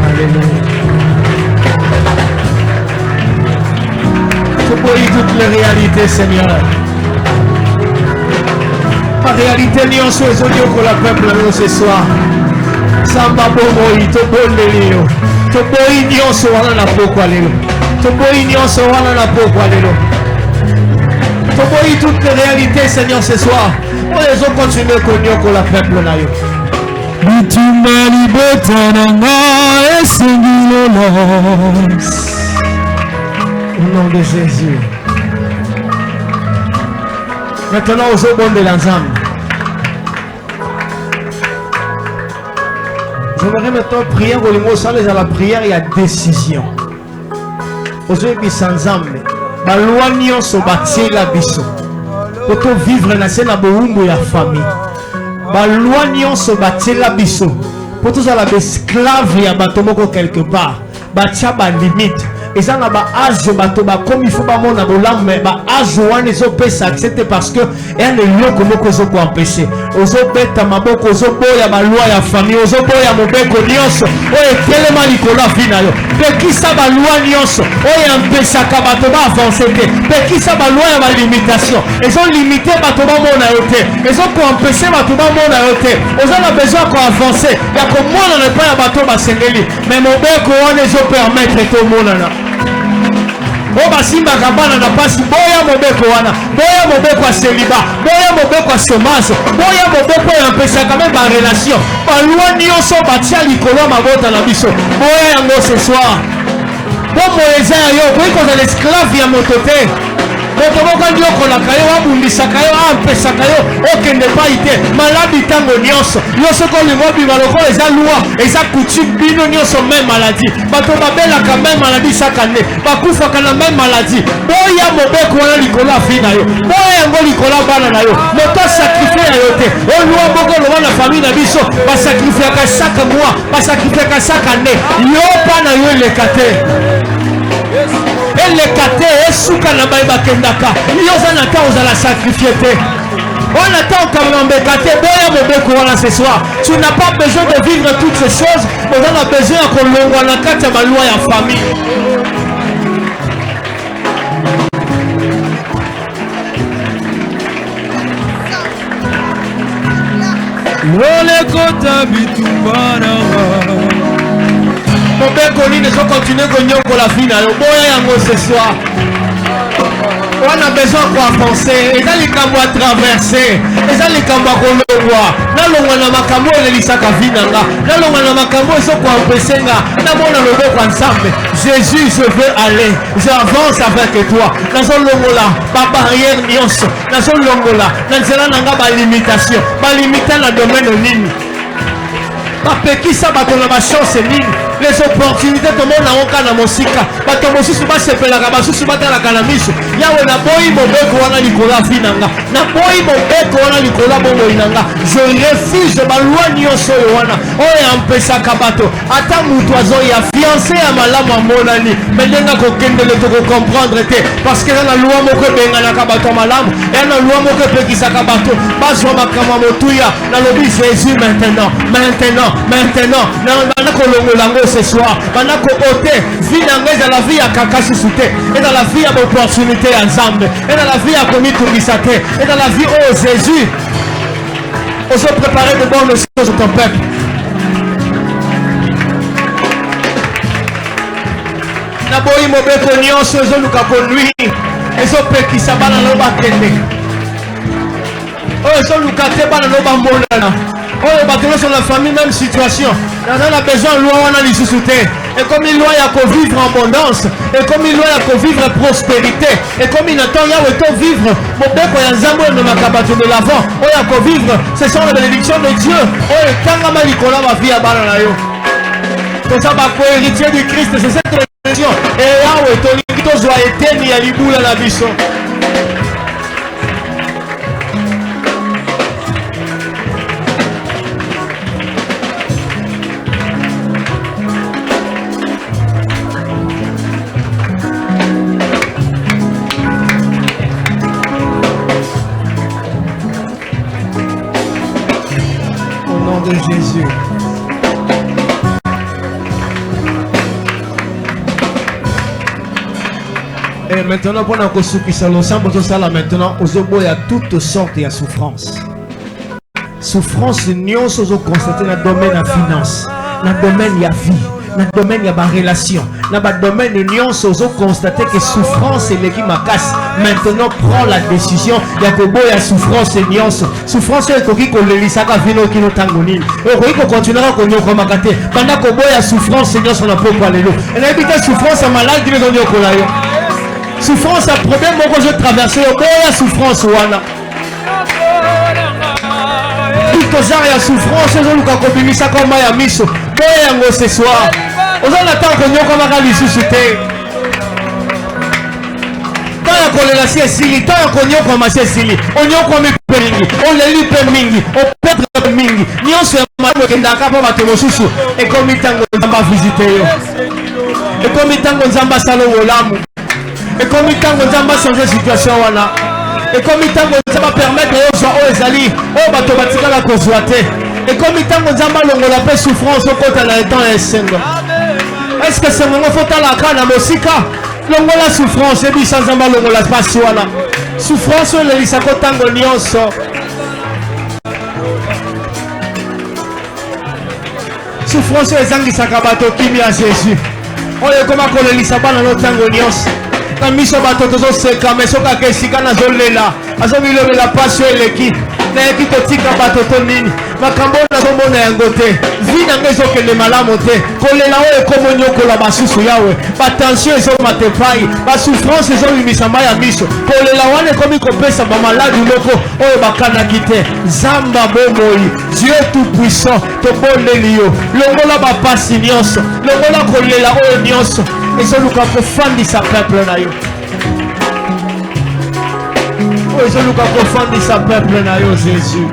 Alléluia. Tu peux y toutes les réalités, Seigneur. La réalité nyonso ezoli okola peuple no ce soir. Samba bomoi tobonde lelo. Toboyi nyonso wana na pokwa lelo. Toboyi nyonso wana na pokwa lelo. Toboyi toutes les réalités Seigneur ce soir. On les a continué konyo la peuple na yo. Bitumba libota nanga esengilolo. Au nom de Jésus. Maintenant, aux autres de l'ensemble. J'aimerais maintenant prier pour les mots sans les à la prière, il y a décision. Aux autres qui s'ensemble, balouanion so bâtir la biso. Pour tout vivre dans cette boumbu ya famille. Balouanion so bâtir la biso. Pour tous à la esclave ya batomoko quelque part. Batia ba limite. eza na ba âge bato ba comme il faut ba mona bolamu mais ba âge wana ezopesa accepte parce que ene eloko moko ezoko empêcher ozobeta maboko ozoboya balwa ya famille ozoboya mobeko nyonso oyo etelema likolo ya vi na yo pekisa balwa nyonso oyo empesaka bato baavanse te pekisa balwa ya balimitation ezolimite bato bamona yo te ezokoempeshe bato bamona yo te oza na besoin ya koavanse ya komonana epai ya bato basengeli mais mobeko wana ezopermettre tomonana oyo basimbaka bana na pasi boya mobeko wana boya mobeko ya seliba boya mobeko ya chômage boya mobeko oyo empesaka me barelation balwa nyonso batia likolo ya mabota na biso boya yango ce soir bombo eza ya yo okoki kozala esclave ya moto te moto moko ndiokolaka yo abundisaka yo ampesaka yo okende pai te maladi ntango nyonso yo soki olingo obima lokola eza lwa eza coutume bino nyonso même maladie bato babelaka même maladie chaque année bakufaka na même maladie boya mobeko wana likolo ya fi na yo boya yango likolo ya bana na yo moto asakrifie ya yo te olwa moko loba na famille na biso basakrifiaka chaque mois basakrifiaka chaque année yo mpa na yo eleka te eleka te esuka na baye bakendaka yo oza na ta ozala sakrifie te wana ta okamambeka te boya mobeko wana ce soir tu n'as pas besoin de vivre toutes ces choses oza na besoin ya kolongwa na kati ya balwa ya famille lolekota bitumbana mobeko nini ezokontinue konyokola vi na yo boya yango ce soir wana besoin koavanse eza likambo ya traverse eza likambo ya kolongwa nalongwa na makambo oyo elelisaka vi na nga nalongwa na makambo oyo ezokoampese nga namona loboko ya nzambe jésus je veux aller j'avance avec toi nazolongola babarrière nyonso nazolongola na nzela na nga balimitation balimite na domaine nini bapekisa bato na bachance nini les opportunités tomona oka na mosika bato mosusu basepelaka basusu batalaka na miso yawe naboyi mobeko wana likolo ya vi na nga naboyi mobeko wana likolo ya bomoi na nga je refuse balwa nyonso oyo wana oyo ampesaka bato ata moto azoya fiance ya malamu amonani me ndenge akokendele tokokomprendre te parce que eza na lwa moko ebenganaka bato ya malamu eya na lwa moko epekisaka bato bazwa makambo ya motuya nalobi jésus maintenant bana kolongola yango ce soir bana koote vi na ngo ezala vi ya kaka susu te ezala vi ya baopportunité ya nzambe ezala vi ya komitungisa te ezala vi oyo jésus ozoprépare de bonnes choses ton peuple naboyi mobeko nyonso ezoluka konuire ezopekisa bana no bakende oyo ezoluka te bana no bamonana oyo bato nyonso na famille même situation naza na besoin loi wana lisusu te ekomi loi ya kovivre abondance ekomi loi ya kovivre prospérité ekomi na ntango yawe tovivre mobeko ya nzambe oyo ememaka bato de l'avant oyo ya kovivre ce sont les bénédictions de Dieu oyo etangama likolo ya bavi ya bana na yo toza bakohéritier du Christ c'est cette bénédiction e yawe tolingi tozwa eteni ya libula na biso de Jésus. Et maintenant, pendant que ceux qui sont ensemble, maintenant, aux y a toutes sortes de souffrances. Souffrance, nous avons constaté dans le domaine de la finance, dans le domaine de la vie, dans le domaine de la relation, dans le domaine de nous avons constaté que souffrance et l'équipe casse. Maintenant, prend la décision. Il y a la souffrance et nuance. Souffrance est qu'il faut les lisaka vino qui nous tangonine. Et qu'il faut continuer à connaître comme agate. Pendant que la souffrance et nuance on a pas parlé l'eau. Et la souffrance à malade qui nous donne au colayo. Souffrance à problème moi je traverse. La souffrance wana. Tout genre ya souffrance je nous combiner ça comme ya miso. Boya yango ce soir. On attend que nous comme agali susciter. kolela si esili tant konyoko masi esili onyoko mipe mingi oleli mpe mingi opedre mingi nyonso ya malamu ekendaka mpo bato mosusu ekomi ntango nzambe avisite yo Et comme il tango nzamba salo wolamu. Et comme il tango nzamba changer situation wana. Et comme il tango nzamba permettre aux gens aux ezali, oh bato batika la kozwate. Et comme il tango nzamba longola pe souffrance au côté la étant esengo. Est-ce que c'est mon faut à la kana mosika? Longola souffrance et bisa nzamba longola pasi wana. Souffrance le lisako tango nyonso. Souffrance ezangisaka bato kimi ya Jésus. Oyo koma kolelisa bana no tango nyonso. Na miso bato tozoseka mais soka kesika nazolela. Azomilobela pasi eleki. Na yeki totika bato to nini. Makambo nazomona yango te. Vi nango ezokende malamu te. Kolela oyo komonyokola basusu yawe. Batension ezomate pai. Basouffrance ezobimisa ya miso. Kolela wane komi kopesa bamaladi loko oyo bakanaki te. Zamba bomoi. Dieu tout puissant. Tobondeli yo. Longola bapasi nyonso. Longola kolela oyo nyonso. Ezoluka kofandisa peuple na yo. Ezoluka kofandisa peuple na yo Jésus.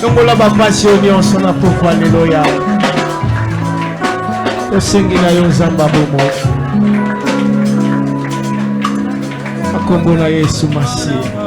Longola bapasi yo nyonso na pokwa lelo ya. Tosengi na yo Nzamba bomoi. Akombo na Yesu Masihi.